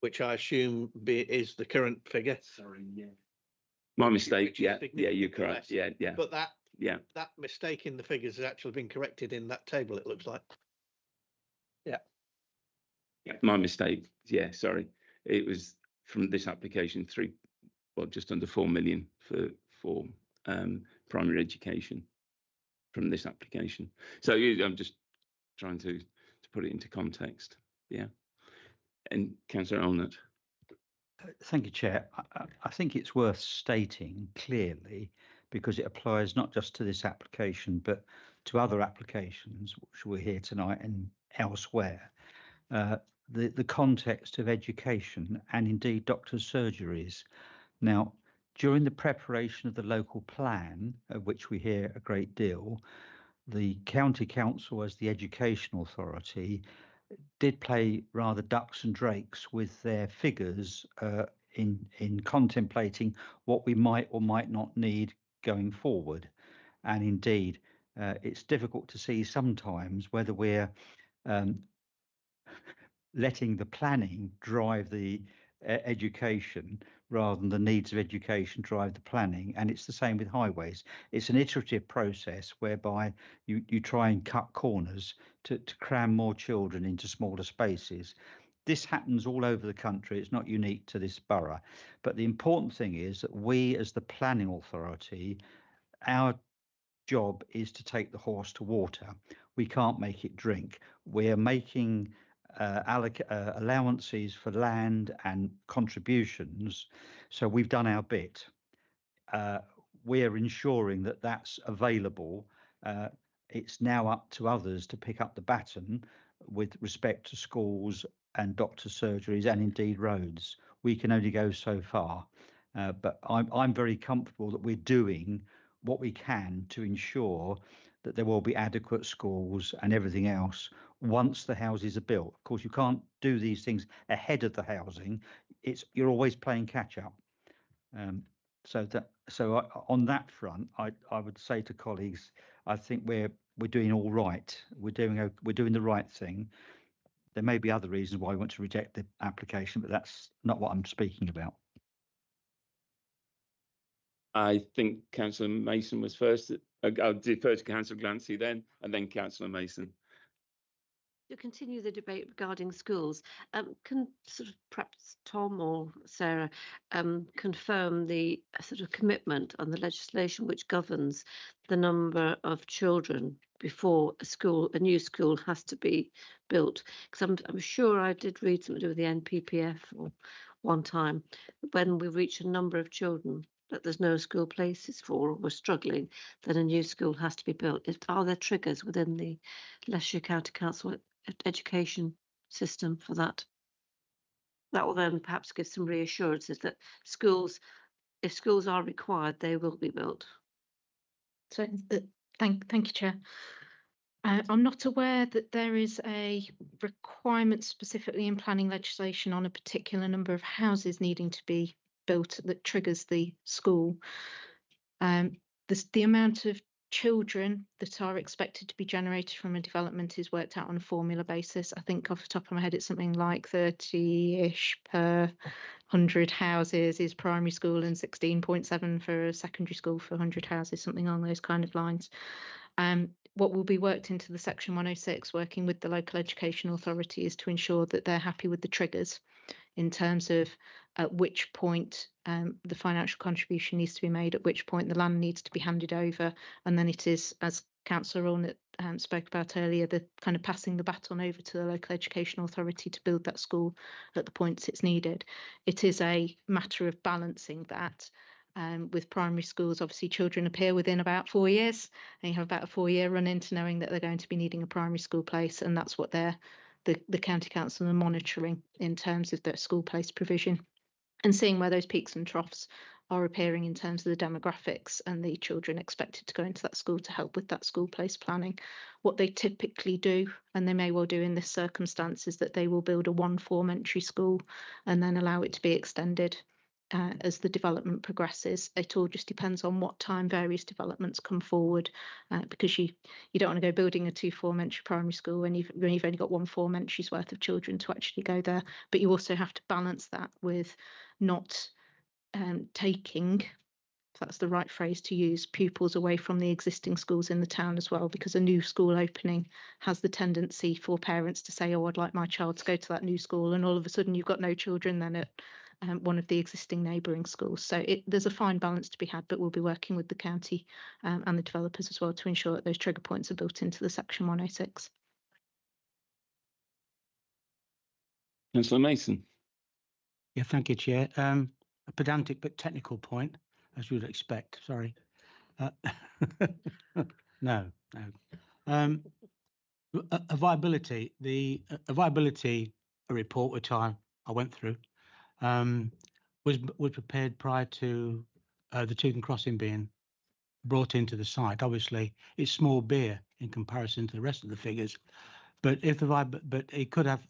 which I assume is the current figure. Sorry, yeah. My mistake. Yeah, you're correct. Less. Yeah. But that mistake in the figures has actually been corrected in that table, it looks like. Yeah. Yeah, my mistake. Yeah, sorry. It was from this application just under 4 million for primary education from this application. So I'm just trying to put it into context. Yeah. And Councillor Allnutt. Thank you, Chair. I think it's worth stating clearly, because it applies not just to this application, but to other applications which we're here tonight and elsewhere. The context of education and indeed doctors' surgeries. Now, during the preparation of the local plan, of which we hear a great deal, the County Council, as the education authority, did play rather ducks and drakes with their figures in contemplating what we might or might not need going forward. And indeed, it's difficult to see sometimes whether we're letting the planning drive the education rather than the needs of education drive the planning. And it's the same with highways. It's an iterative process whereby you try and cut corners to cram more children into smaller spaces. This happens all over the country. It's not unique to this borough. But the important thing is that we, as the planning authority, our job is to take the horse to water. We can't make it drink. We're making allowances for land and contributions. So we've done our bit. We're ensuring that that's available. It's now up to others to pick up the baton with respect to schools and doctors' surgeries and indeed roads. We can only go so far. But I'm very comfortable that we're doing what we can to ensure that there will be adequate schools and everything else once the houses are built. Of course, you can't do these things ahead of the housing. You're always playing catch up. So on that front, I would say to colleagues, I think we're doing all right. We're doing the right thing. There may be other reasons why we want to reject the application, but that's not what I'm speaking about. I think Councillor Mason was first. I'll defer to Councillor Glancy then, and then Councillor Mason. To continue the debate regarding schools, can sort of perhaps Tom or Sarah confirm the sort of commitment on the legislation which governs the number of children before a new school has to be built? Because I'm sure I did read something to do with the NPPF one time, when we reach a number of children that there's no school places for, or we're struggling, then a new school has to be built. Are there triggers within the Leicestershire County Council education system for that? That will then perhaps give some reassurances that if schools are required, they will be built. So thank you, Chair. I'm not aware that there is a requirement specifically in planning legislation on a particular number of houses needing to be built that triggers the school. The amount of children that are expected to be generated from a development is worked out on a formula basis. I think off the top of my head, it's something like 30-ish per 100 houses is primary school and 16.7 for a secondary school for 100 houses, something along those kind of lines. What will be worked into the Section 106, working with the local education authority, is to ensure that they're happy with the triggers in terms of at which point the financial contribution needs to be made, at which point the land needs to be handed over, and then it is, as Councillor Allnutt spoke about earlier, the kind of passing the baton over to the local education authority to build that school at the points it's needed. It is a matter of balancing that. With primary schools, obviously children appear within about 4 years, and you have about a 4-year run into knowing that they're going to be needing a primary school place, and that's what the County Council are monitoring in terms of their school place provision and seeing where those peaks and troughs are appearing in terms of the demographics and the children expected to go into that school to help with that school place planning. What they typically do, and they may well do in this circumstance, is that they will build a 1-form entry school and then allow it to be extended as the development progresses. It all just depends on what time various developments come forward, because you don't want to go building a 2-form entry primary school when you've only got 1-form entry's worth of children to actually go there. But you also have to balance that with not taking, if that's the right phrase to use, pupils away from the existing schools in the town as well, because a new school opening has the tendency for parents to say, oh, I'd like my child to go to that new school, and all of a sudden you've got no children then at one of the existing neighbouring schools. So there's a fine balance to be had, but we'll be working with the county and the developers as well to ensure that those trigger points are built into the Section 106. Councillor Mason. Yeah, thank you, Chair. A pedantic but technical point, as you would expect. Sorry. No. A viability. A viability report, which I went through, was prepared prior to the Tooting Crossing being brought into the site. Obviously, it's small beer in comparison to the rest of the figures, but but it could have.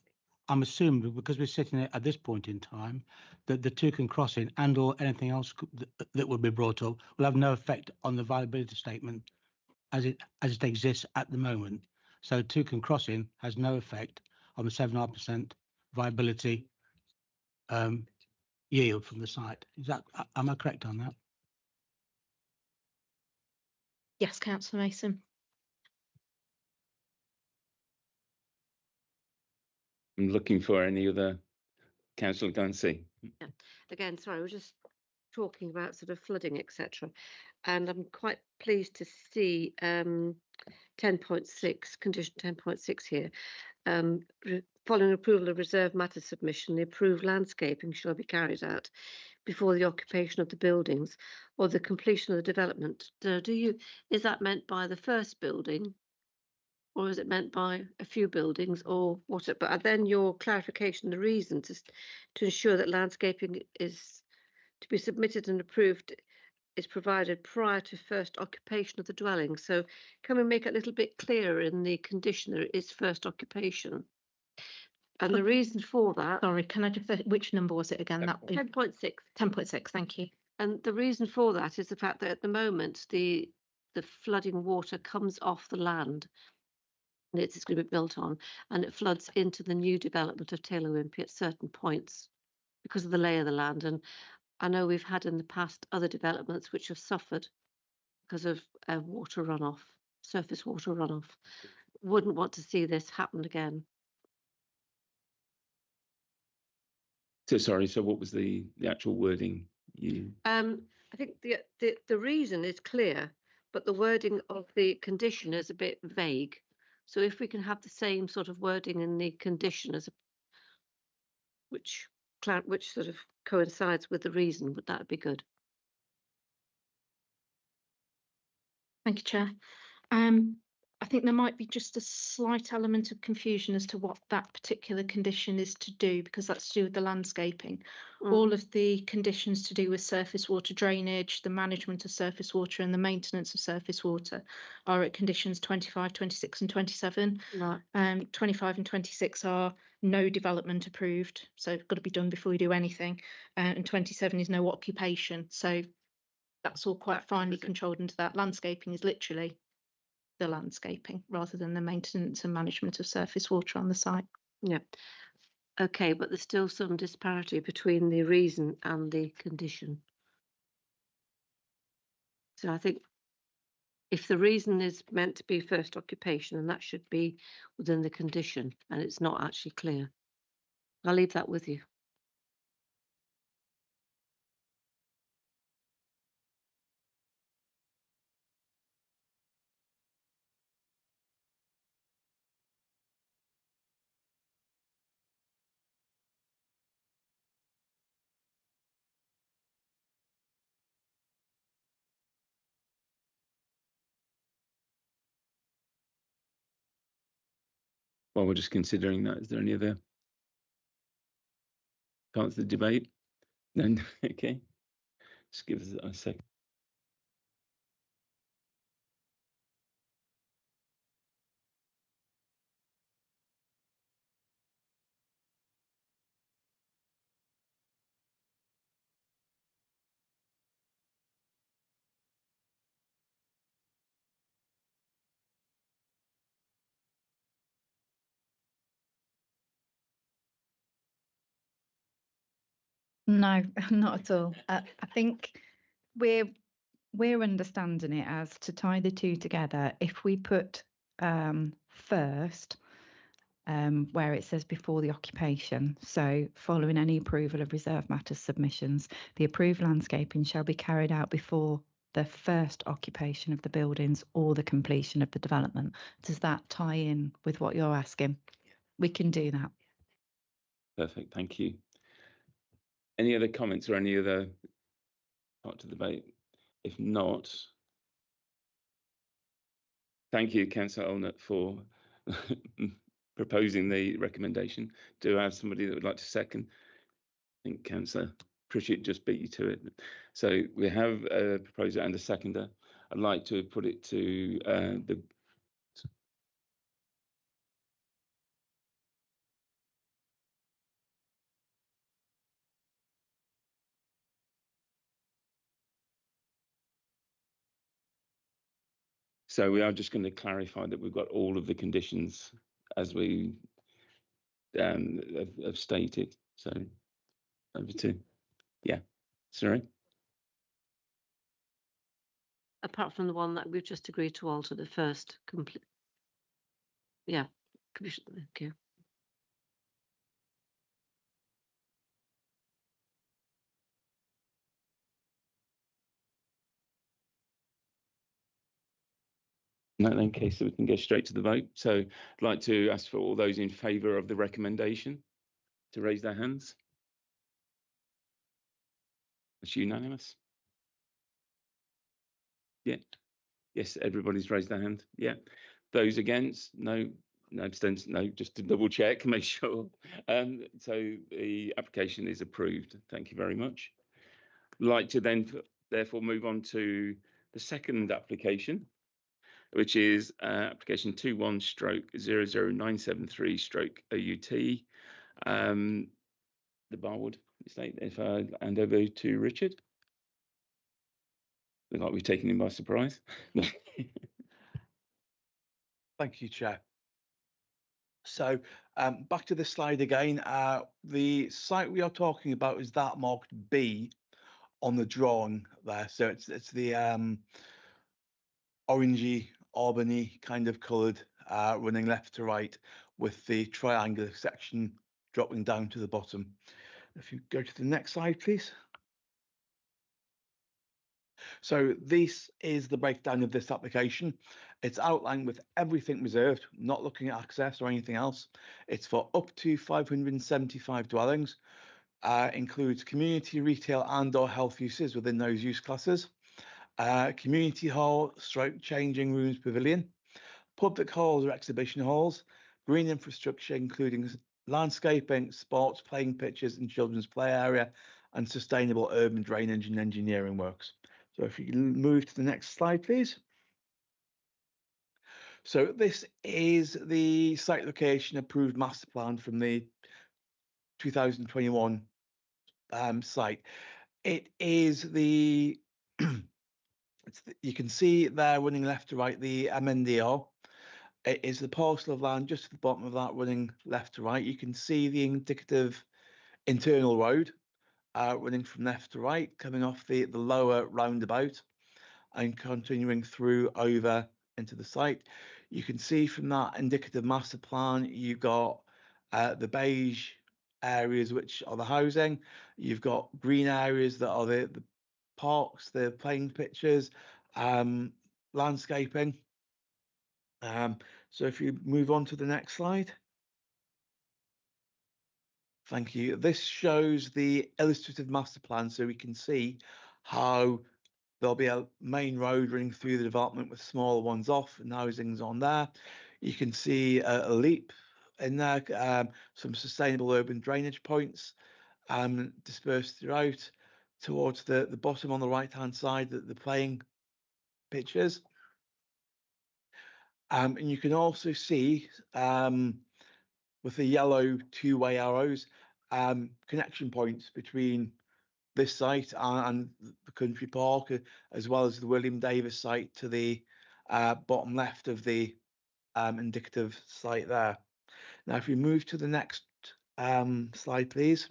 I'm assuming, because we're sitting at this point in time, that the Tooting Crossing and or anything else that would be brought up will have no effect on the viability statement as it exists at the moment. So Tooting Crossing has no effect on the 7.5% viability yield from the site. Am I correct on that? Yes, Councillor Mason. I'm looking for any other. Councillor Gancy. Yeah. Again, sorry, we're just talking about sort of flooding, etc. And I'm quite pleased to see 10.6, condition 10.6 here. Following approval of reserve matter submission, the approved landscaping shall be carried out before the occupation of the buildings or the completion of the development. Is that meant by the first building, or is it meant by a few buildings, or what? But then your clarification, the reason to ensure that landscaping is to be submitted and approved is provided prior to first occupation of the dwelling. So can we make it a little bit clearer in the condition that it is first occupation? And the reason for that. Sorry, can I just say which number was it again? That 10.6. 10.6. Thank you. And the reason for that is the fact that at the moment the flooding water comes off the land that it's going to be built on, and it floods into the new development of Taylor Wimpey at certain points because of the lay of the land. And I know we've had in the past other developments which have suffered because of water runoff, surface water runoff. Wouldn't want to see this happen again. So sorry. So what was the actual wording? I think the reason is clear, but the wording of the condition is a bit vague. So if we can have the same sort of wording in the condition as which sort of coincides with the reason, would that be good? Thank you, Chair. I think there might be just a slight element of confusion as to what that particular condition is to do, because that's to do with the landscaping. All of the conditions to do with surface water drainage, the management of surface water and the maintenance of surface water are at conditions 25, 26 and 27. Right. 25 and 26 are no development approved, so it's got to be done before you do anything. And 27 is no occupation. So that's all quite finely controlled into that. Landscaping is literally the landscaping rather than the maintenance and management of surface water on the site. Yeah. Okay, but there's still some disparity between the reason and the condition. So I think if the reason is meant to be first occupation, and that should be within the condition, and it's not actually clear. I'll leave that with you. While we're just considering that, is there any other part of the debate? No. Okay. Just give us a second. No, not at all. I think we're understanding it as to tie the two together. If we put first, where it says before the occupation, so following any approval of reserve matters submissions, the approved landscaping shall be carried out before the first occupation of the buildings or the completion of the development. Does that tie in with what you're asking? We can do that. Perfect, thank you. Any other comments or any other part to the debate? If not, thank you, Councillor Allnutt, for proposing the recommendation. Do I have somebody that would like to second? I think Councillor Pritchett just beat you to it. So we have a proposer and a seconder. I'd like to put it to the So we are just going to clarify that we've got all of the conditions as we have stated. So over to, yeah, sorry. Apart from the one that we've just agreed to alter the first complete. Yeah, Commissioner, thank you. In case we can go straight to the vote. So I'd like to ask for all those in favour of the recommendation to raise their hands. It's unanimous. Yeah. Yes, everybody's raised their hand. Yeah. Those against? No. No abstentions? No, just to double check, make sure. So the application is approved. Thank you very much. I'd like to then therefore move on to the second application, which is application 21/00973/OUT, the Barwood estate. If I hand over to Richard. Look like we've taken him by surprise. Thank you, Chair. So back to the slide again. The site we are talking about is that marked B on the drawing there. So it's the orangey, Albany kind of coloured, running left to right with the triangular section dropping down to the bottom. If you go to the next slide, please. So this is the breakdown of this application. It's outlined with everything reserved, not looking at access or anything else. It's for up to 575 dwellings, includes community, retail and or health uses within those use classes, community hall, stroke changing rooms, pavilion, public halls or exhibition halls, green infrastructure including landscaping, sports, playing pitches and children's play area, and sustainable urban drainage and engineering works. So if you can move to the next slide, please. So this is the site location approved master plan from the 2021 site. It is the, you can see there running left to right, the MNDR. It is the parcel of land just at the bottom of that running left to right. You can see the indicative internal road running from left to right, coming off the lower roundabout and continuing through over into the site. You can see from that indicative master plan, you've got the beige areas, which are the housing. You've got green areas that are the parks, the playing pitches, landscaping. So if you move on to the next slide. Thank you. This shows the illustrative master plan, so we can see how there'll be a main road running through the development with smaller ones off and housings on there. You can see a leap in there, some sustainable urban drainage points dispersed throughout towards the bottom on the right hand side, the playing pitches. And you can also see with the yellow two-way arrows, connection points between this site and the country park, as well as the William Davis site to the bottom left of the indicative site there. Now, if we move to the next slide, please.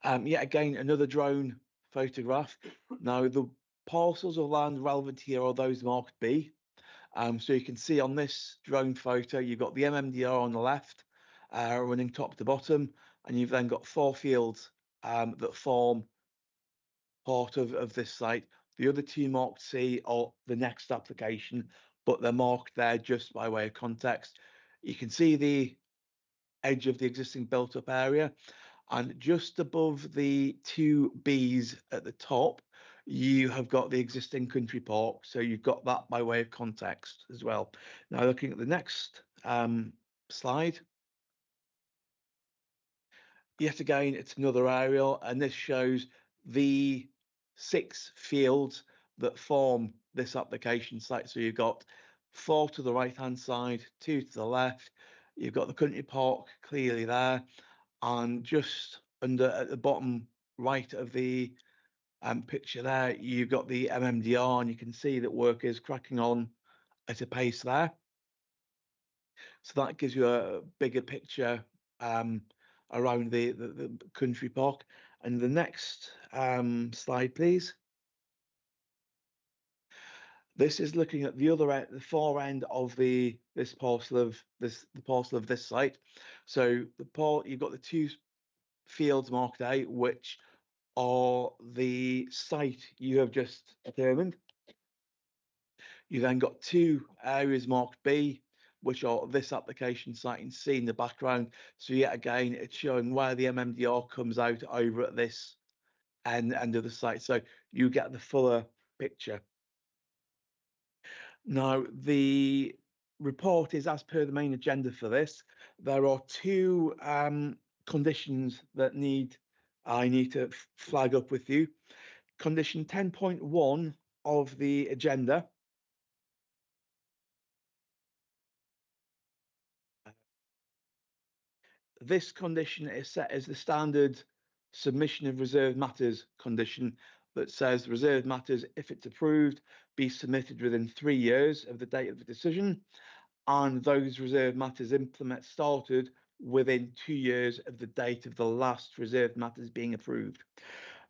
Yet again, another drone photograph. Now, the parcels of land relevant here are those marked B. So you can see on this drone photo, you've got the MMDR on the left, running top to bottom, and you've then got 4 fields that form part of this site. The other 2 marked C are the next application, but they're marked there just by way of context. You can see the edge of the existing built up area. And just above the two Bs at the top, you have got the existing country park. So you've got that by way of context as well. Now looking at the next slide. Yet again, it's another aerial, and this shows the 6 fields that form this application site. So you've got 4 to the right-hand side, 2 to the left. You've got the country park clearly there, and just under at the bottom right of the picture there, you've got the MMDR, and you can see that work is cracking on at a pace there. So that gives you a bigger picture around the country park. And the next slide, please. This is looking at the other end, the far end of the parcel of this site. So you've got the 2 fields marked out, which are the site you have just determined. You then got 2 areas marked B, which are this application site in C in the background. So yet again, it's showing where the MMDR comes out over at this end of the site. So you get the fuller picture. Now, the report is as per the main agenda for this. There are 2 conditions that I need to flag up with you. Condition 10.1 of the agenda. This condition is set as the standard submission of reserved matters condition that says reserved matters, if it's approved, be submitted within 3 years of the date of the decision, and those reserved matters started within 2 years of the date of the last reserved matters being approved.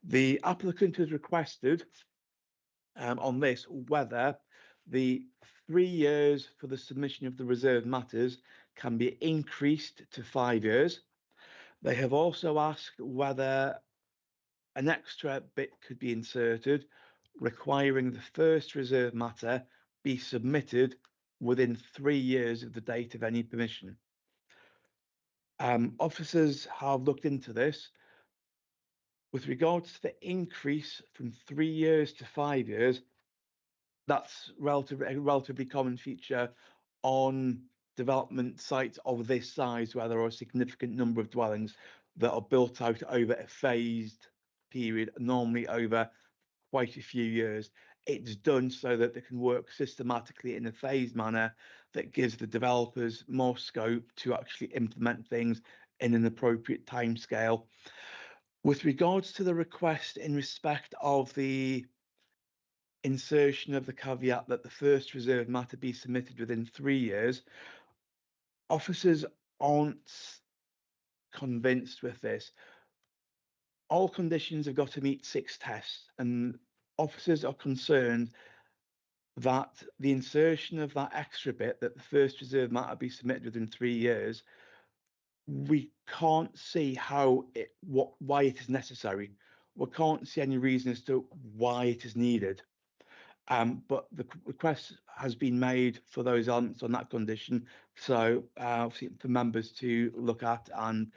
The applicant has requested on this whether the 3 years for the submission of the reserved matters can be increased to 5 years. They have also asked whether an extra bit could be inserted requiring the first reserved matter be submitted within 3 years of the date of any permission. Officers have looked into this. With regards to the increase from 3 years to 5 years, that's a relatively common feature on development sites of this size, where there are a significant number of dwellings that are built out over a phased period, normally over quite a few years. It's done so that they can work systematically in a phased manner that gives the developers more scope to actually implement things in an appropriate timescale. With regards to the request in respect of the insertion of the caveat that the first reserved matter be submitted within 3 years, officers aren't convinced with this. All conditions have got to meet 6 tests, and officers are concerned that the insertion of that extra bit, that the first reserved matter be submitted within 3 years, we can't see why it is necessary. We can't see any reason as to why it is needed. But the request has been made for those elements on that condition. So obviously for members to look at and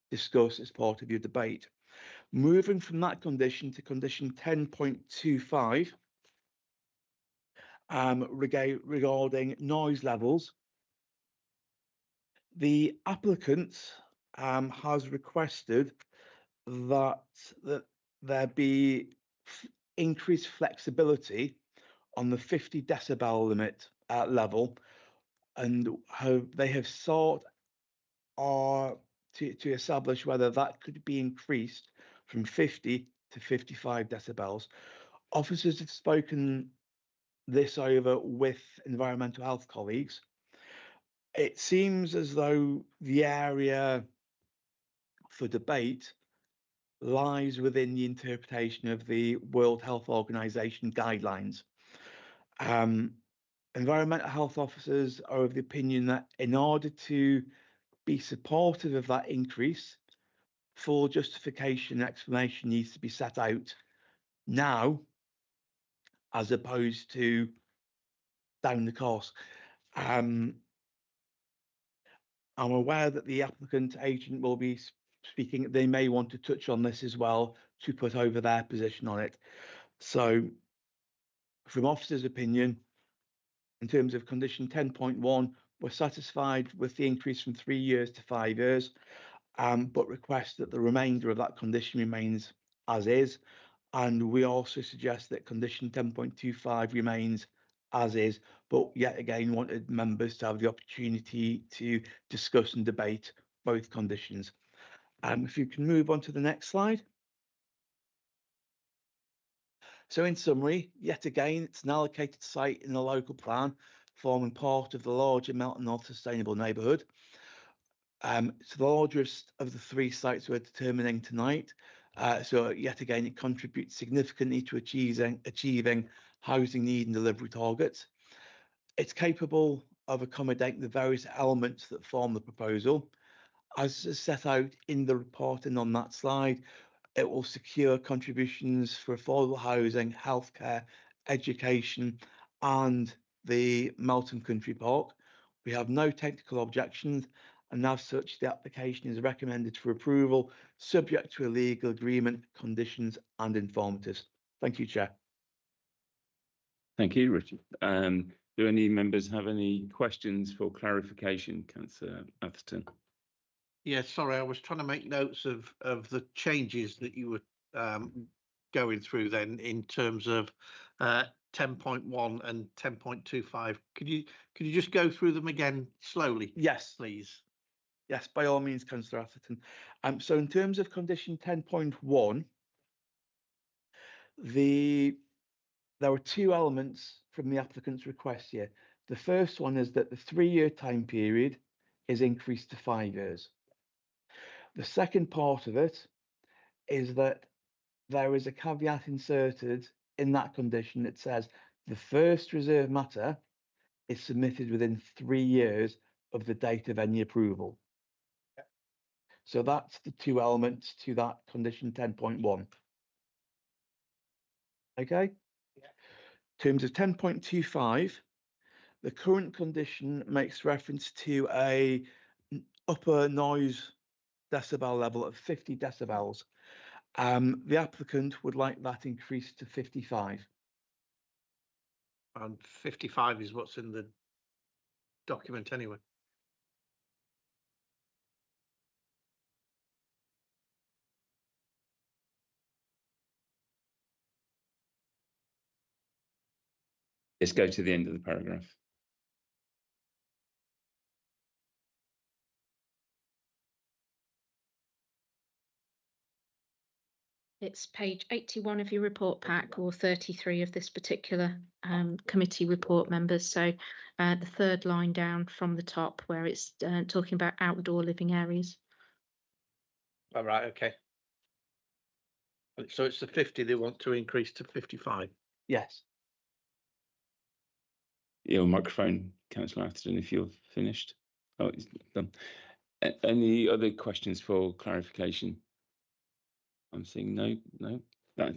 discuss as part of your debate. Moving from that condition to condition 10.25, regarding noise levels, the applicant has requested that there be increased flexibility on the 50 decibel limit level, and they have sought to establish whether that could be increased from 50 to 55 decibels. Officers have spoken this over with environmental health colleagues. It seems as though the area for debate lies within the interpretation of the World Health Organization guidelines. Environmental health officers are of the opinion that in order to be supportive of that increase, full justification and explanation needs to be set out now, as opposed to down the course. I'm aware that the applicant agent will be speaking. They may want to touch on this as well to put over their position on it. So from officer's opinion, in terms of condition 10.1, we're satisfied with the increase from 3 years to 5 years, but request that the remainder of that condition remains as is. And we also suggest that condition 10.25 remains as is, but yet again wanted members to have the opportunity to discuss and debate both conditions. If you can move on to the next slide. So in summary, yet again, it's an allocated site in the local plan, forming part of the larger Melton North Sustainable Neighbourhood. It's the largest of the 3 sites we're determining tonight. So yet again, it contributes significantly to achieving housing need and delivery targets. It's capable of accommodating the various elements that form the proposal. As is set out in the report and on that slide, it will secure contributions for affordable housing, healthcare, education, and the Melton Country Park. We have no technical objections, and as such, the application is recommended for approval, subject to a legal agreement, conditions, and informatives. Thank you, Chair. Thank you, Richard. Do any members have any questions for clarification, Councillor Atherton? Yes, sorry, I was trying to make notes of the changes that you were going through then in terms of 10.1 and 10.25. Could you just go through them again slowly? Yes, please. Yes, by all means, Councillor Atherton. So in terms of condition 10.1, there are 2 elements from the applicant's request here. The first one is that the 3-year time period is increased to 5 years. The second part of it is that there is a caveat inserted in that condition that says the first reserve matter is submitted within 3 years of the date of any approval. So that's the 2 elements to that condition 10.1. Okay? In terms of 10.25, the current condition makes reference to a upper noise decibel level of 50 decibels. The applicant would like that increased to 55. And 55 is what's in the document anyway. Let's go to the end of the paragraph. It's page 81 of your report pack, or 33 of this particular committee report, members. So the 3rd line down from the top, where it's talking about outdoor living areas. All right, okay. So it's the 50 they want to increase to 55? Yes. Your microphone, Councillor Atherton, if you're finished. Oh, it's done. Any other questions for clarification? I'm seeing no.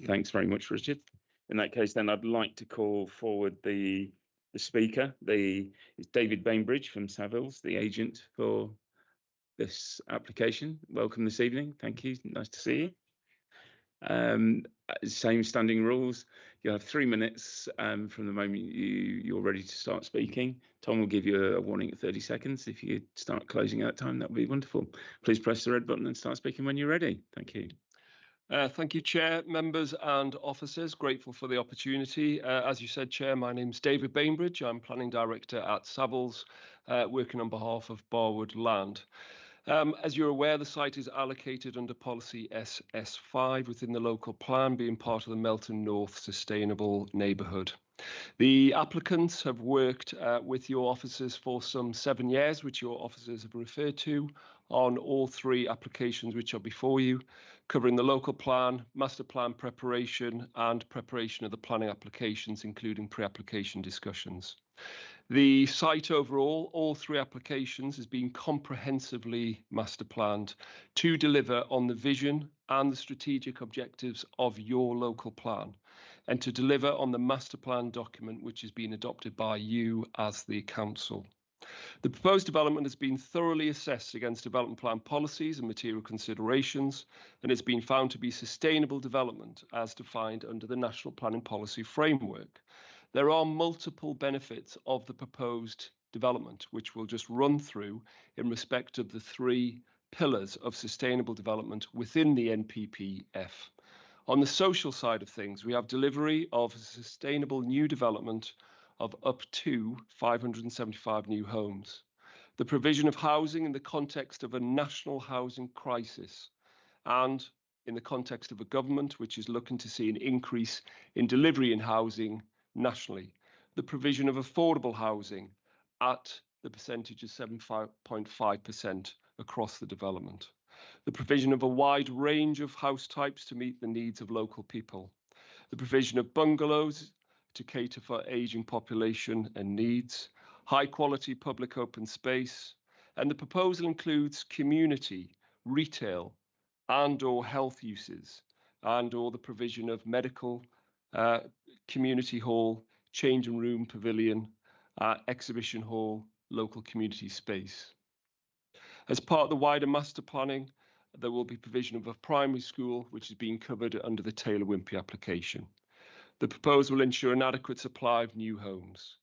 Thanks very much, Richard. In that case, then I'd like to call forward the speaker. It's David Bainbridge from Savills, the agent for this application. Welcome this evening. Thank you. Nice to see you. Same standing rules. You have 3 minutes from the moment you're ready to start speaking. Tom will give you a warning at 30 seconds. If you start closing out time, that would be wonderful. Please press the red button and start speaking when you're ready. Thank you. Thank you, Chair, members and officers. Grateful for the opportunity. As you said, Chair, my name's David Bainbridge. I'm Planning Director at Savills, working on behalf of Barwood Land. As you're aware, the site is allocated under policy SS5 within the local plan, being part of the Melton North Sustainable Neighbourhood. The applicants have worked with your officers for some 7 years, which your officers have referred to, on all 3 applications which are before you, covering the local plan, master plan preparation and preparation of the planning applications, including pre-application discussions. The site overall, all 3 applications, has been comprehensively master planned to deliver on the vision and the strategic objectives of your local plan, and to deliver on the master plan document which has been adopted by you as the council. The proposed development has been thoroughly assessed against development plan policies and material considerations, and it's been found to be sustainable development as defined under the National Planning Policy Framework. There are multiple benefits of the proposed development, which we'll just run through in respect of the 3 pillars of sustainable development within the NPPF. On the social side of things, we have delivery of sustainable new development of up to 575 new homes. The provision of housing in the context of a national housing crisis and in the context of a government which is looking to see an increase in delivery in housing nationally. The provision of affordable housing at the percentage of 7.5% across the development. The provision of a wide range of house types to meet the needs of local people. The provision of bungalows to cater for ageing population and needs, high quality public open space, and the proposal includes community, retail, and/or health uses, and/or the provision of medical, community hall, changing room, pavilion, exhibition hall, local community space. As part of the wider master planning, there will be provision of a primary school, which is being covered under the Taylor Wimpey application. The proposal will ensure an adequate supply of new homes.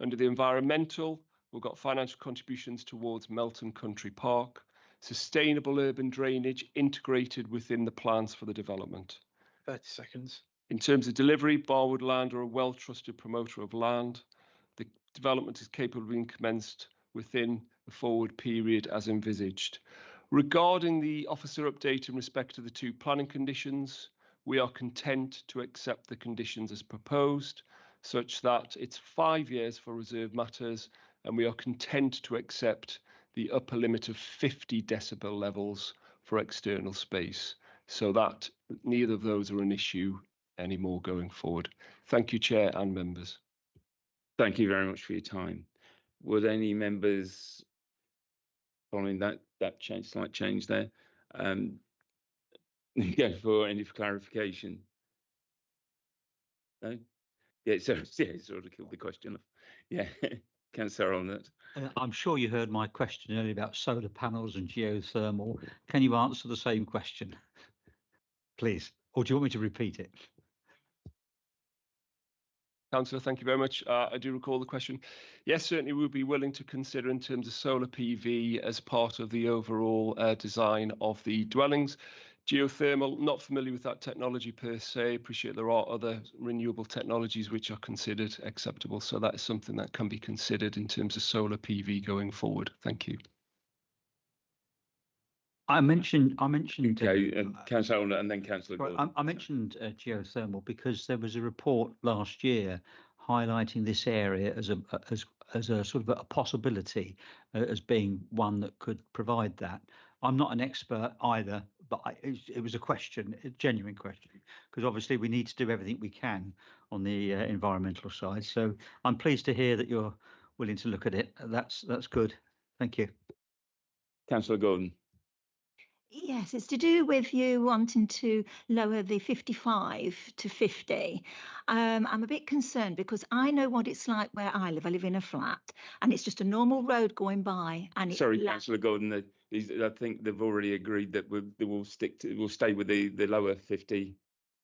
Under the environmental, we've got financial contributions towards Melton Country Park, sustainable urban drainage integrated within the plans for the development. 30 seconds. In terms of delivery, Barwood Land are a well-trusted promoter of land. The development is capable of being commenced within the forward period as envisaged. Regarding the officer update in respect to the 2 planning conditions, we are content to accept the conditions as proposed, such that it's 5 years for reserved matters, and we are content to accept the upper limit of 50 decibel levels for external space, so that neither of those are an issue anymore going forward. Thank you, Chair and members. Thank you very much for your time. Would any members, following that slight change there, go for any clarification? No? Yeah, so it sort of killed the question. Yeah, Councillor Allnutt. I'm sure you heard my question earlier about solar panels and geothermal. Can you answer the same question, please? Or do you want me to repeat it? Councillor, thank you very much. I do recall the question. Yes, certainly we'll be willing to consider in terms of solar PV as part of the overall design of the dwellings. Geothermal, not familiar with that technology per se. Appreciate there are other renewable technologies which are considered acceptable. So that is something that can be considered in terms of solar PV going forward. Thank you. I mentioned. Okay, Councillor Allnutt and then Councillor Gordon. I mentioned geothermal because there was a report last year highlighting this area as a sort of a possibility, as being one that could provide that. I'm not an expert either, but it was a question, a genuine question, because obviously we need to do everything we can on the environmental side. So I'm pleased to hear that you're willing to look at it. That's good. Thank you. Councillor Gordon. Yes, it's to do with you wanting to lower the 55 to 50. I'm a bit concerned because I know what it's like where I live. I live in a flat and it's just a normal road going by. And sorry, Councillor Gordon, I think they've already agreed that we'll stay with the lower 50.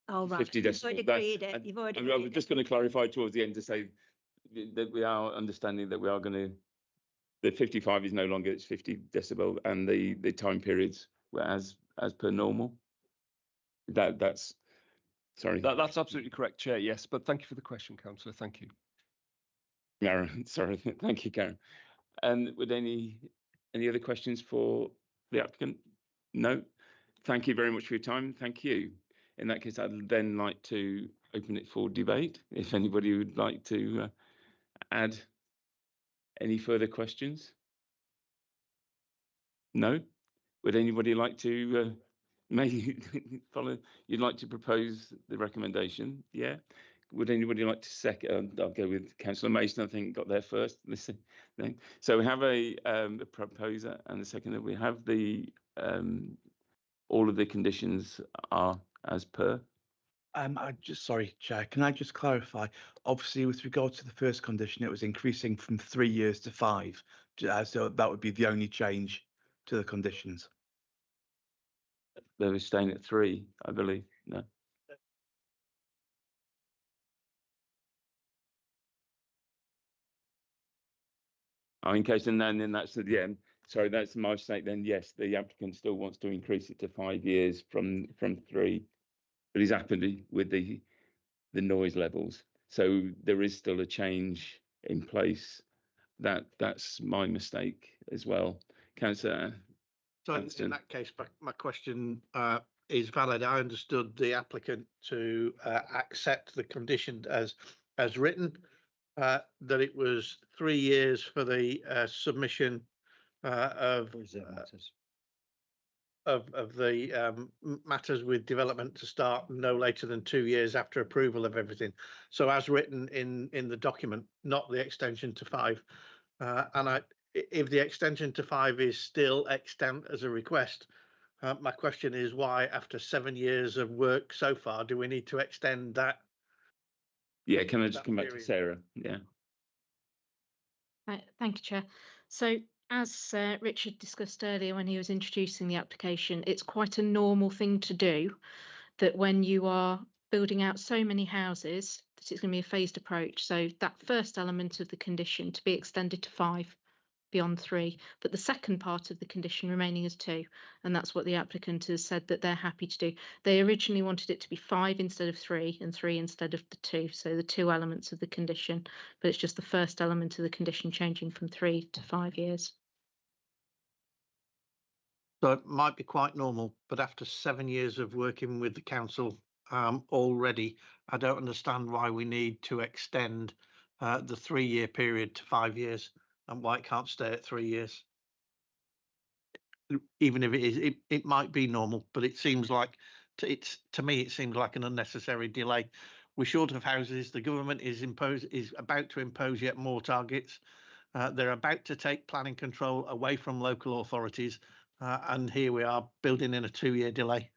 Oh, right. 50 You've already agreed it. You've already agreed I was just going to clarify towards the end to say that we are understanding that we are going to, the 55 is no longer, it's 50 decibel, and the time periods were as per normal. That's sorry. That's absolutely correct, Chair. Yes, but thank you for the question, Councillor. Thank you. Karen, sorry. Thank you, Karen. And would any other questions for the applicant? No. Thank you very much for your time. Thank you. In that case, I'd then like to open it for debate. If anybody would like to add any further questions? No? Would anybody like to maybe follow? You'd like to propose the recommendation? Yeah. Would anybody like to second? I'll go with Councillor Mason. I think got there first. Listen. So we have a proposer and a seconder. We have the all of the conditions are as per. Sorry, Chair, can I just clarify? Obviously, with regard to the first condition, it was increasing from 3 years to 5. So that would be the only change to the conditions. They were staying at 3, I believe. No. Oh, in case, and then that's at the end. Sorry, that's my mistake. Then yes, the applicant still wants to increase it to 5 years from 3, but he's happy with the noise levels. So there is still a change in place. That's my mistake as well, Councillor. So in that case, my question is valid. I understood the applicant to accept the condition as written, that it was 3 years for the submission of the matters with development to start no later than 2 years after approval of everything. So as written in the document, not the extension to 5. And if the extension to 5 is still extant as a request, my question is why, after 7 years of work so far, do we need to extend that? Yeah, can I just come back to Sarah? Yeah. Thank you, Chair. So as Richard discussed earlier when he was introducing the application, it's quite a normal thing to do that when you are building out so many houses that it's going to be a phased approach. So that first element of the condition to be extended to 5 beyond 3, but the second part of the condition remaining as 2, and that's what the applicant has said that they're happy to do. They originally wanted it to be 5 instead of 3 and 3 instead of the 2, so the 2 elements of the condition, but it's just the first element of the condition changing from 3 to 5 years. So it might be quite normal, but after 7 years of working with the council already, I don't understand why we need to extend the 3-year period to 5 years, and why it can't stay at 3 years. Even if it might be normal, but it seems like to me it seems like an unnecessary delay. We're short of houses. The government is about to impose yet more targets. They're about to take planning control away from local authorities, and here we are building in a 2-year delay.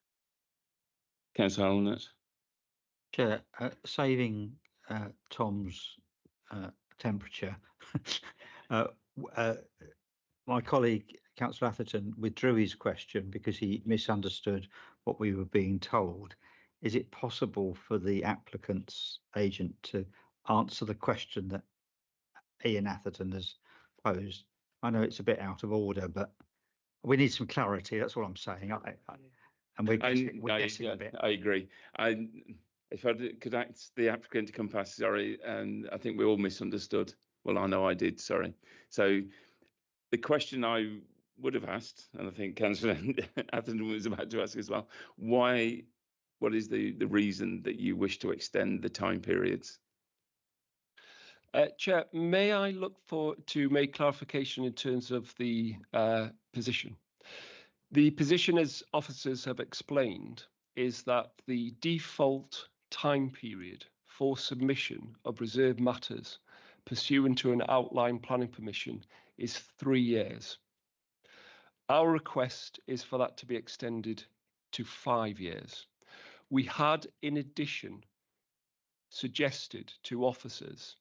Councillor Holnett. Chair, saving Tom's temperature. My colleague, Councillor Atherton, withdrew his question because he misunderstood what we were being told. Is it possible for the applicant's agent to answer the question that Ian Atherton has posed? I know it's a bit out of order, but we need some clarity. That's what I'm saying. We're guessing a bit. I agree. If I could ask the applicant to come past, sorry, and I think we all misunderstood. Well, I know I did, sorry. So the question I would have asked, and I think Councillor Atherton was about to ask as well, what is the reason that you wish to extend the time periods? Chair, may I look to make clarification in terms of the position? The position, as officers have explained, is that the default time period for submission of reserved matters pursuant to an outline planning permission is 3 years. Our request is for that to be extended to 5 years. We had, in addition, suggested to officers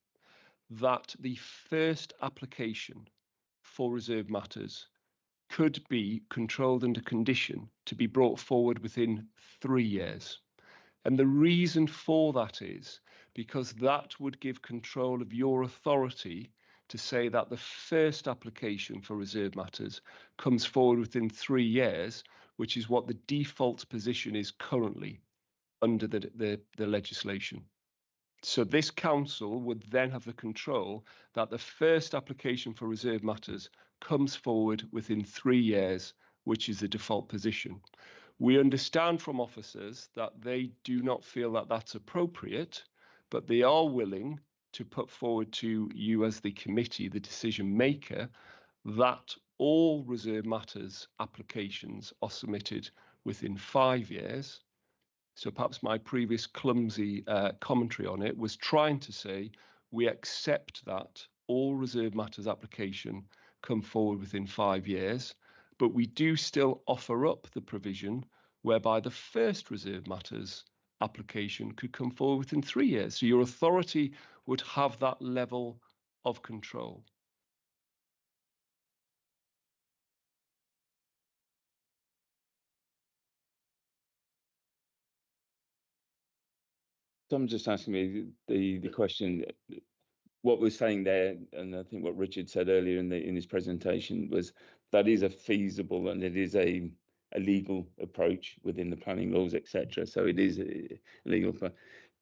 that the first application for reserved matters could be controlled under condition to be brought forward within 3 years. And the reason for that is because that would give control of your authority to say that the first application for reserved matters comes forward within 3 years, which is what the default position is currently under the legislation. So this council would then have the control that the first application for reserved matters comes forward within 3 years, which is the default position. We understand from officers that they do not feel that that's appropriate, but they are willing to put forward to you as the committee, the decision maker, that all reserved matters applications are submitted within 5 years. So perhaps my previous clumsy commentary on it was trying to say we accept that all reserved matters application come forward within 5 years, but we do still offer up the provision whereby the first reserved matters application could come forward within 3 years. So your authority would have that level of control. Someone's just asking me the question, what we're saying there, and I think what Richard said earlier in his presentation was that is a feasible and it is a legal approach within the planning laws, etc. So it is a legal,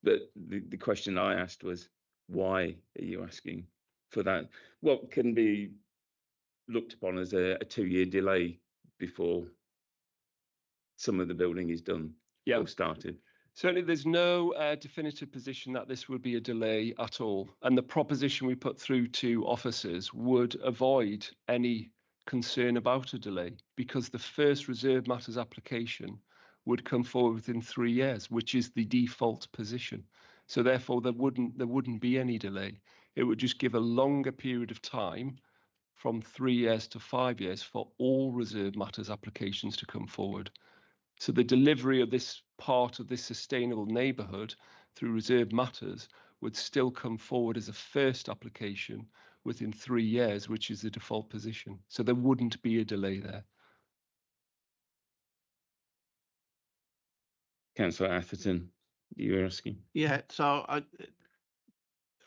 but the question I asked was, why are you asking for that? What can be looked upon as a 2-year delay before some of the building is done or started? Certainly, there's no definitive position that this would be a delay at all. And the proposition we put through to officers would avoid any concern about a delay, because the first reserve matters application would come forward within 3 years, which is the default position. So therefore, there wouldn't be any delay. It would just give a longer period of time from 3 years to 5 years for all reserve matters applications to come forward. So the delivery of this part of this sustainable neighbourhood through reserved matters would still come forward as a first application within 3 years, which is the default position. So there wouldn't be a delay there. Councillor Atherton, you were asking? Yeah, so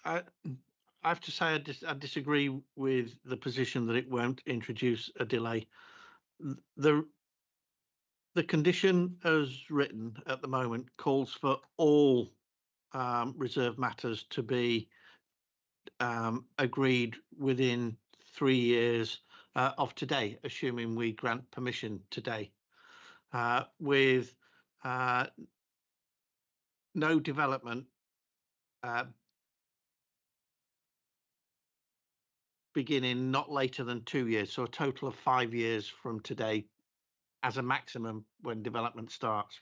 I have to say I disagree with the position that it won't introduce a delay. The condition as written at the moment calls for all reserve matters to be agreed within 3 years of today, assuming we grant permission today, with no development beginning not later than 2 years, so a total of 5 years from today as a maximum when development starts.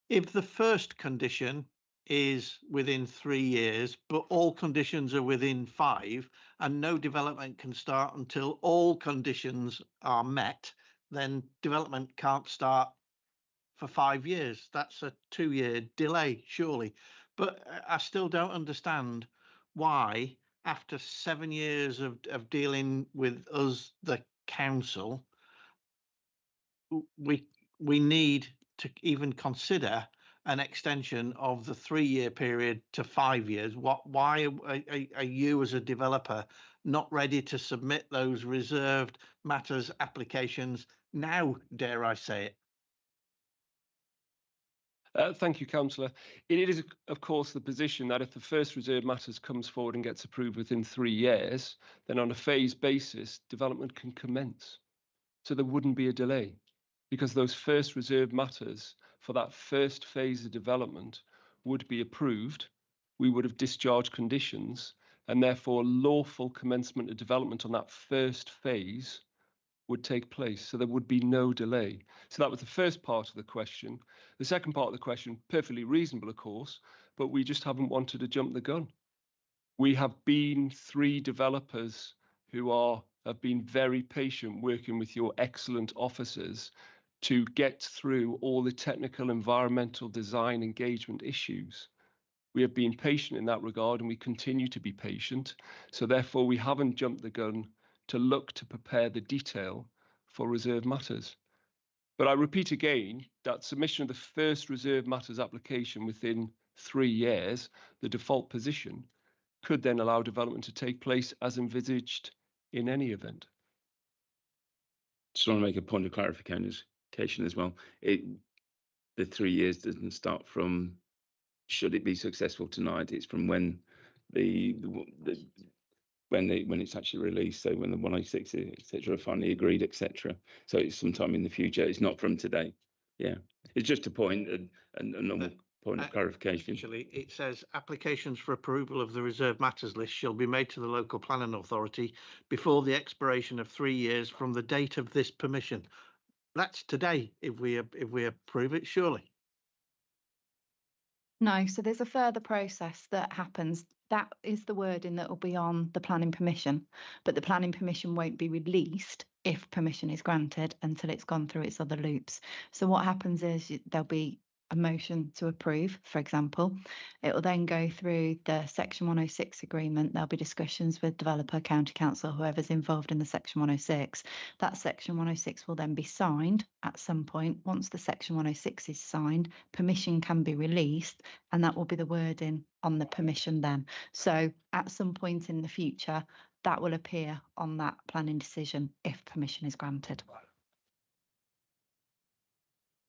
If the first condition is within 3 years, but all conditions are within 5, and no development can start until all conditions are met, then development can't start for 5 years. That's a 2-year delay, surely. But I still don't understand why, after 7 years of dealing with us, the council, we need to even consider an extension of the 3-year period to 5 years. Why are you as a developer not ready to submit those reserved matters applications now, dare I say it? Thank you, Councillor. It is, of course, the position that if the first reserve matters comes forward and gets approved within 3 years, then on a phased basis, development can commence. So there wouldn't be a delay, because those first reserve matters for that first phase of development would be approved. We would have discharged conditions, and therefore lawful commencement of development on that first phase would take place. So there would be no delay. So that was the first part of the question. The second part of the question, perfectly reasonable, of course, but we just haven't wanted to jump the gun. We have been 3 developers who have been very patient working with your excellent officers to get through all the technical, environmental, design engagement issues. We have been patient in that regard, and we continue to be patient. So therefore, we haven't jumped the gun to look to prepare the detail for reserve matters. But I repeat again that submission of the first reserve matters application within 3 years, the default position, could then allow development to take place as envisaged in any event. Just want to make a point of clarification as well. The 3 years doesn't start from should it be successful tonight. It's from when when it's actually released. So when the 186 etc. are finally agreed, etc. So it's sometime in the future. It's not from today. Yeah, it's just a point, a normal point of clarification. Actually, it says applications for approval of the reserve matters list shall be made to the local planning authority before the expiration of 3 years from the date of this permission. That's today, if we approve it, surely. No, so there's a further process that happens. That is the wording that will be on the planning permission, but the planning permission won't be released if permission is granted until it's gone through its other loops. So what happens is there'll be a motion to approve, for example. It will then go through the Section 106 agreement. There'll be discussions with developer, county council, whoever's involved in the Section 106. That Section 106 will then be signed at some point. Once the Section 106 is signed, permission can be released, and that will be the wording on the permission then. So at some point in the future, that will appear on that planning decision if permission is granted.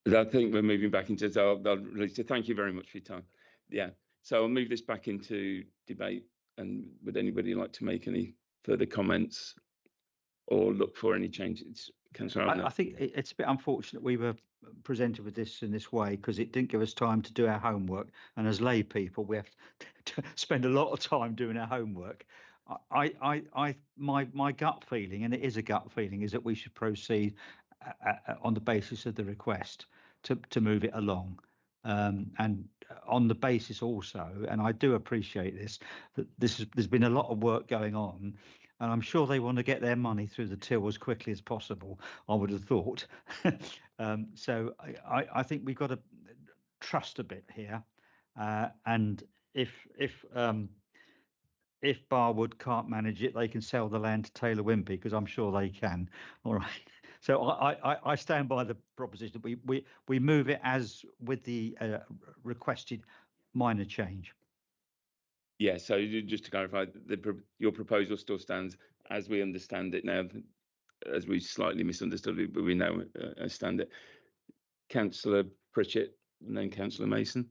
I think we're moving back into, so thank you very much for your time. Yeah, so I'll move this back into debate, and would anybody like to make any further comments or look for any changes? Councillor Abner. I think it's a bit unfortunate we were presented with this in this way, because it didn't give us time to do our homework, and as lay people we have to spend a lot of time doing our homework. My gut feeling, and it is a gut feeling, is that we should proceed on the basis of the request to move it along, and on the basis also, and I do appreciate this, that there's been a lot of work going on, and I'm sure they want to get their money through the till as quickly as possible, I would have thought. So I think we've got to trust a bit here, and if Barwood can't manage it, they can sell the land to Taylor Wimpey, because I'm sure they can. All right. So I stand by the proposition that we move it as with the requested minor change. Yeah, so just to clarify, your proposal still stands as we understand it now, as we slightly misunderstood it, but we now understand it. Councillor Pritchett and then Councillor Mason.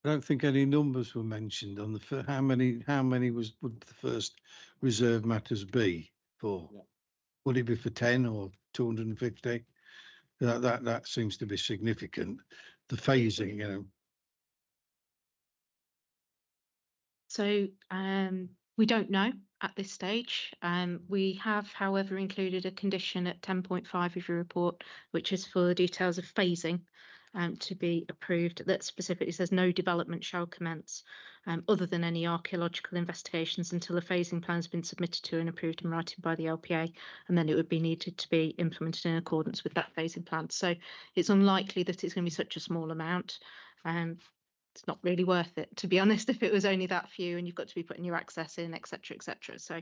I don't think any numbers were mentioned on the how many would the first reserve matters be for? Yeah. Would it be for 10 or 250? That seems to be significant. The phasing, you know. So we don't know at this stage. We have, however, included a condition at 10.5 of your report, which is for the details of phasing to be approved, that specifically says no development shall commence other than any archaeological investigations until a phasing plan has been submitted to and approved in writing by the LPA, and then it would be needed to be implemented in accordance with that phasing plan. So it's unlikely that it's going to be such a small amount. It's not really worth it, to be honest, if it was only that few and you've got to be putting your access in, etc., etc. So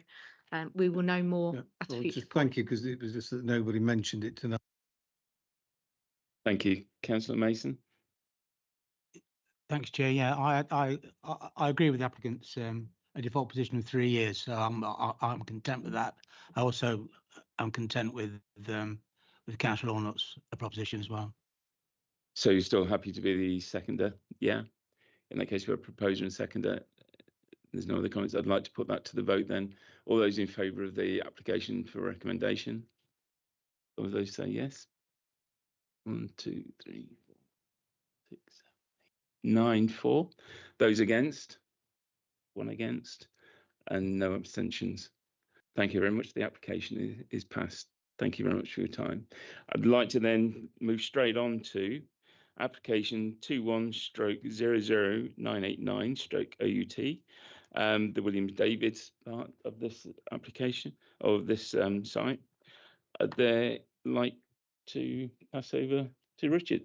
we will know more at a future. Thank you, because it was just that nobody mentioned it tonight. Thank you. Councillor Mason. Thanks, Chair. Yeah, I agree with the applicant's a default position of 3 years, so I'm content with that. I also am content with Councillor Allnutt's proposition as well. So you're still happy to be the seconder? Yeah. In that case, we're a proposer and seconder. There's no other comments. I'd like to put that to the vote then. All those in favour of the application for recommendation? All of those say yes. 1, 2, 3, 4, 6, 7, 8, 9, 4. Those against? 1 against, and no abstentions. Thank you very much. The application is passed. Thank you very much for your time. I'd like to then move straight on to application 21/00989/OUT, the William Davids part of this application, of this site. I'd like to pass over to Richard.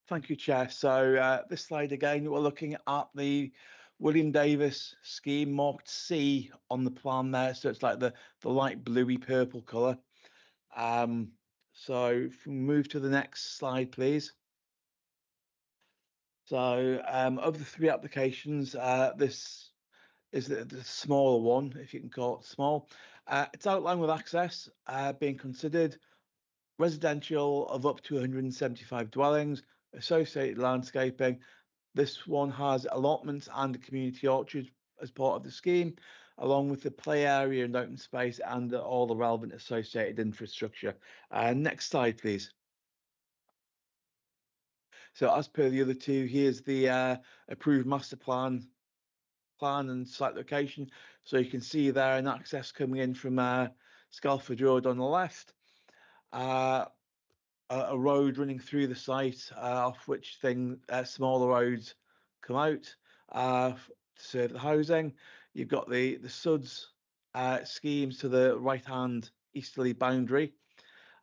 Thank you, Chair. So this slide again, we're looking at the William Davis scheme marked C on the plan there. So it's like the light bluey purple colour. So if we move to the next slide, please. So of the 3 applications, this is the smaller one, if you can call it small. It's outlined with access being considered, residential of up to 175 dwellings, associated landscaping. This one has allotments and a community orchard as part of the scheme, along with the play area and open space and all the relevant associated infrastructure. Next slide, please. So as per the other 2, here's the approved master plan and site location. So you can see there an access coming in from Scalford Road on the left, a road running through the site, off which smaller roads come out to serve the housing. You've got the SUDS schemes to the right-hand easterly boundary.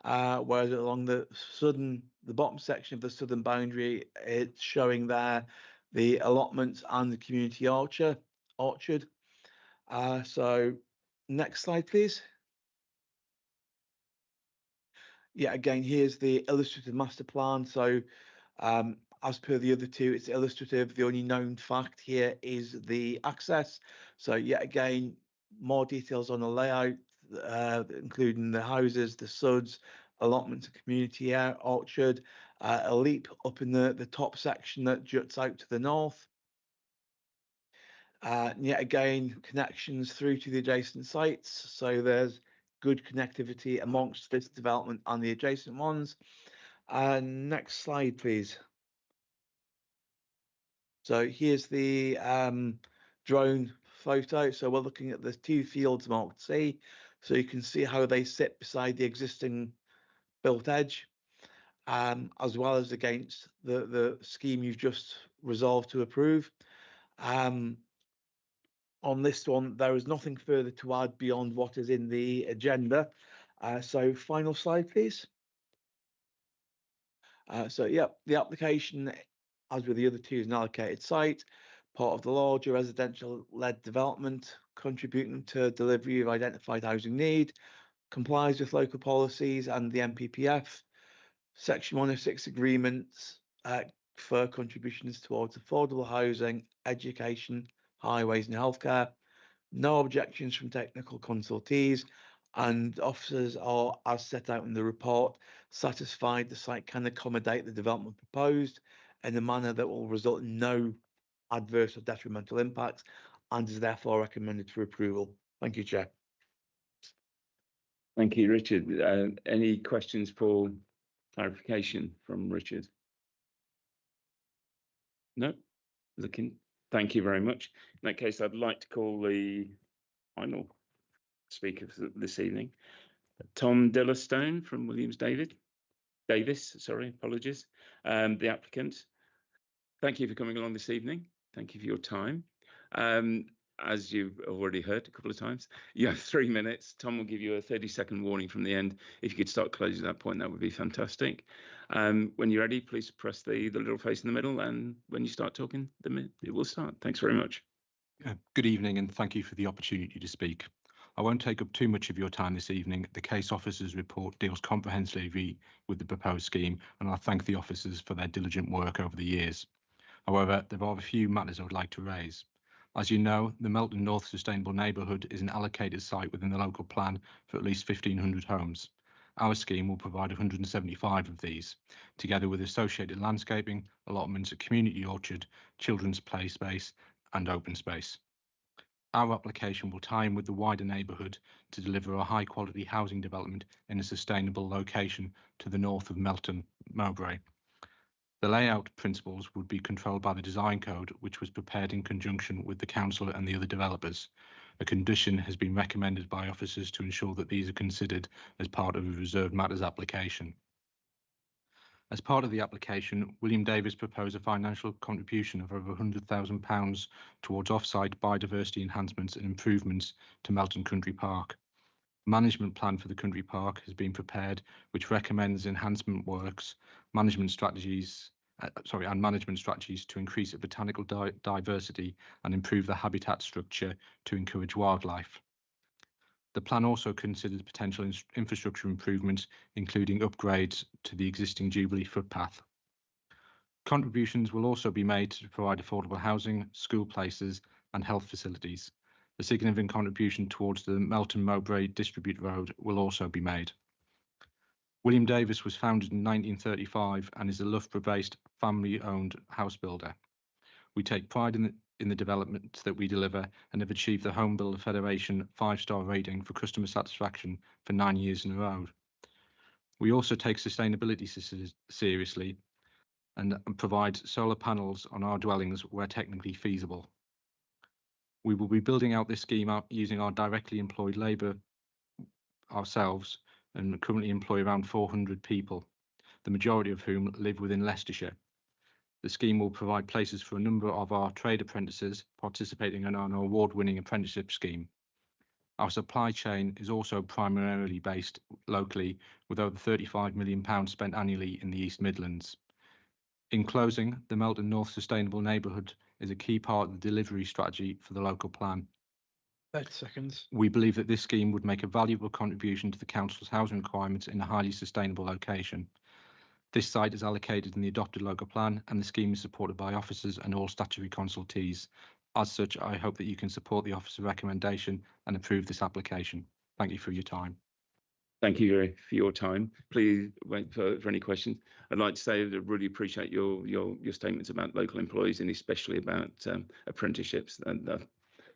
whereas along the bottom section of the southern boundary, it's showing there the allotments and the community orchard. So next slide, please. Yeah, again, here's the illustrative master plan. So as per the other two, it's illustrative. The only known fact here is the access. So yet again, more details on the layout, including the houses, the suds, allotments, community orchard, a leap up in the top section that juts out to the north. Yet again, connections through to the adjacent sites. So there's good connectivity amongst this development and the adjacent ones. Next slide, please. So here's the drone photo. So we're looking at the two fields marked C. So you can see how they sit beside the existing built edge, as well as against the scheme you've just resolved to approve. On this one, there is nothing further to add beyond what is in the agenda. So final slide, please. So yeah, the application, as with the other two, is an allocated site, part of the larger residential-led development, contributing to delivery of identified housing need, complies with local policies and the NPPF, Section 106 agreements for contributions towards affordable housing, education, highways and healthcare. No objections from technical consultees, and officers are, as set out in the report, satisfied the site can accommodate the development proposed in a manner that will result in no adverse or detrimental impacts, and is therefore recommended for approval. Thank you, Chair. Thank you, Richard. Any questions for clarification from Richard? No? Looking. Thank you very much. In that case, I'd like to call the final speaker this evening, Tom Dillastone from Williams Davis, sorry, apologies, the applicant. Thank you for coming along this evening. Thank you for your time. As you've already heard a couple of times, you have 3 minutes. Tom will give you a 30-second warning from the end. If you could start closing at that point, that would be fantastic. When you're ready, please press the little face in the middle, and when you start talking, it will start. Thanks very much. Good evening, and thank you for the opportunity to speak. I won't take up too much of your time this evening. The case officer's report deals comprehensively with the proposed scheme, and I thank the officers for their diligent work over the years. However, there are a few matters I would like to raise. As you know, the Melton North Sustainable Neighbourhood is an allocated site within the local plan for at least 1,500 homes. Our scheme will provide 175 of these, together with associated landscaping, allotments, a community orchard, children's play space and open space. Our application will tie in with the wider neighbourhood to deliver a high quality housing development in a sustainable location to the north of Melton Mowbray. The layout principles would be controlled by the design code, which was prepared in conjunction with the council and the other developers. A condition has been recommended by officers to ensure that these are considered as part of a reserved matters application. As part of the application, William Davis proposed a financial contribution of over £100,000 towards off-site biodiversity enhancements and improvements to Melton Country Park. A management plan for the country park has been prepared, which recommends enhancement works, management strategies to increase the botanical diversity and improve the habitat structure to encourage wildlife. The plan also considers potential infrastructure improvements, including upgrades to the existing Jubilee footpath. Contributions will also be made to provide affordable housing, school places and health facilities. A significant contribution towards the Melton Mowbray Distribute Road will also be made. William Davis was founded in 1935 and is a Loughborough-based family-owned house builder. We take pride in the development that we deliver and have achieved the Home Builder Federation 5-star rating for customer satisfaction for 9 years in a row. We also take sustainability seriously and provide solar panels on our dwellings where technically feasible. We will be building out this scheme using our directly employed labour ourselves and currently employ around 400 people, the majority of whom live within Leicestershire. The scheme will provide places for a number of our trade apprentices participating in our award-winning apprenticeship scheme. Our supply chain is also primarily based locally, with over £35 million spent annually in the East Midlands. In closing, the Melton North Sustainable Neighbourhood is a key part of the delivery strategy for the local plan. 30 seconds. We believe that this scheme would make a valuable contribution to the council's housing requirements in a highly sustainable location. This site is allocated in the adopted local plan, and the scheme is supported by officers and all statutory consultees. As such, I hope that you can support the officer recommendation and approve this application. Thank you for your time. Thank you for your time. Please wait for any questions. I'd like to say that I really appreciate your statements about local employees and especially about apprenticeships.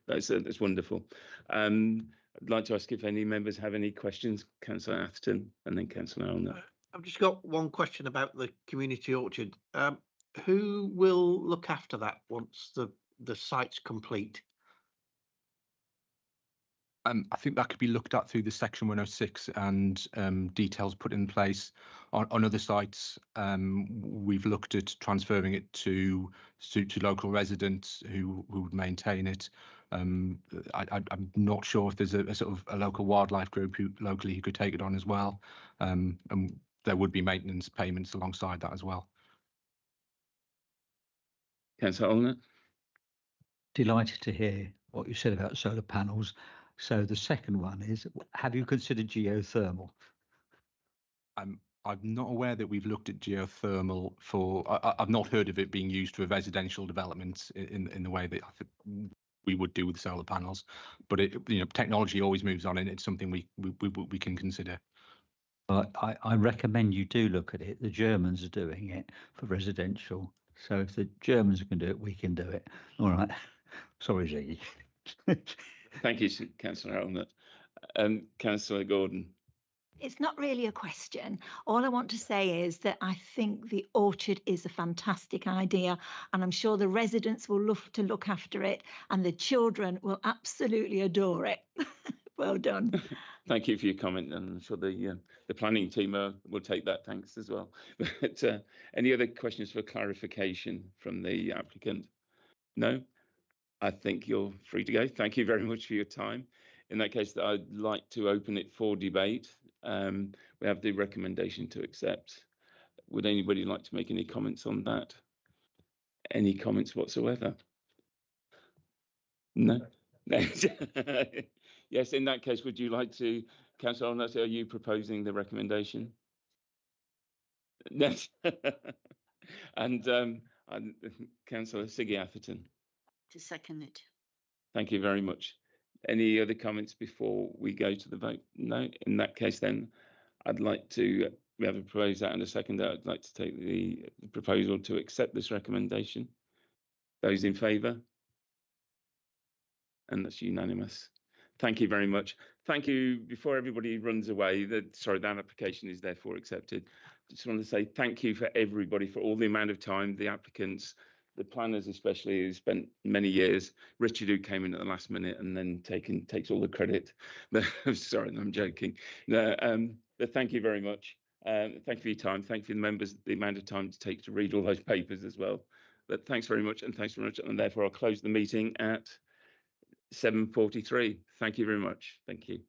That's wonderful. I'd like to ask if any members have any questions. Councillor Atherton and then Councillor Elner. I've just got one question about the community orchard. Who will look after that once the site's complete? I think that could be looked at through the Section 106 and details put in place. On other sites, we've looked at transferring it to local residents who would maintain it. I'm not sure if there's a sort of a local wildlife group locally who could take it on as well. And there would be maintenance payments alongside that as well. Councillor Elner. Delighted to hear what you said about solar panels. So the second one is, have you considered geothermal? I'm not aware that we've looked at geothermal for. I've not heard of it being used for residential developments in the way that I think we would do with solar panels. But technology always moves on, and it's something we can consider. I recommend you do look at it. The Germans are doing it for residential. So if the Germans can do it, we can do it. All right. Sorry, Ziggy. Thank you, Councillor Elner. Councillor Gordon. It's not really a question. All I want to say is that I think the orchard is a fantastic idea, and I'm sure the residents will love to look after it, and the children will absolutely adore it. Well done. Thank you for your comment, and I'm sure the planning team will take that thanks as well. But any other questions for clarification from the applicant? No? I think you're free to go. Thank you very much for your time. In that case, I'd like to open it for debate. We have the recommendation to accept. Would anybody like to make any comments on that? Any comments whatsoever? No? Yes, in that case, would you like to, Councillor Elner, are you proposing the recommendation? Yes. And Councillor Siggy Atherton. To second it. Thank you very much. Any other comments before we go to the vote? No. In that case, then I'd like to. We have a proposal and a second. I'd like to take the proposal to accept this recommendation. Those in favour? And that's unanimous. Thank you very much. Thank you. Before everybody runs away, that application is therefore accepted. Just want to say thank you for everybody for all the amount of time, the applicants, the planners especially, who spent many years. Richard, who came in at the last minute and then takes all the credit. Sorry, I'm joking. No, but thank you very much. Thank you for your time. Thank you for the members, the amount of time it takes to read all those papers as well. But thanks very much, and thanks very much. And therefore, I'll close the meeting at 7:43. Thank you very much. Thank you.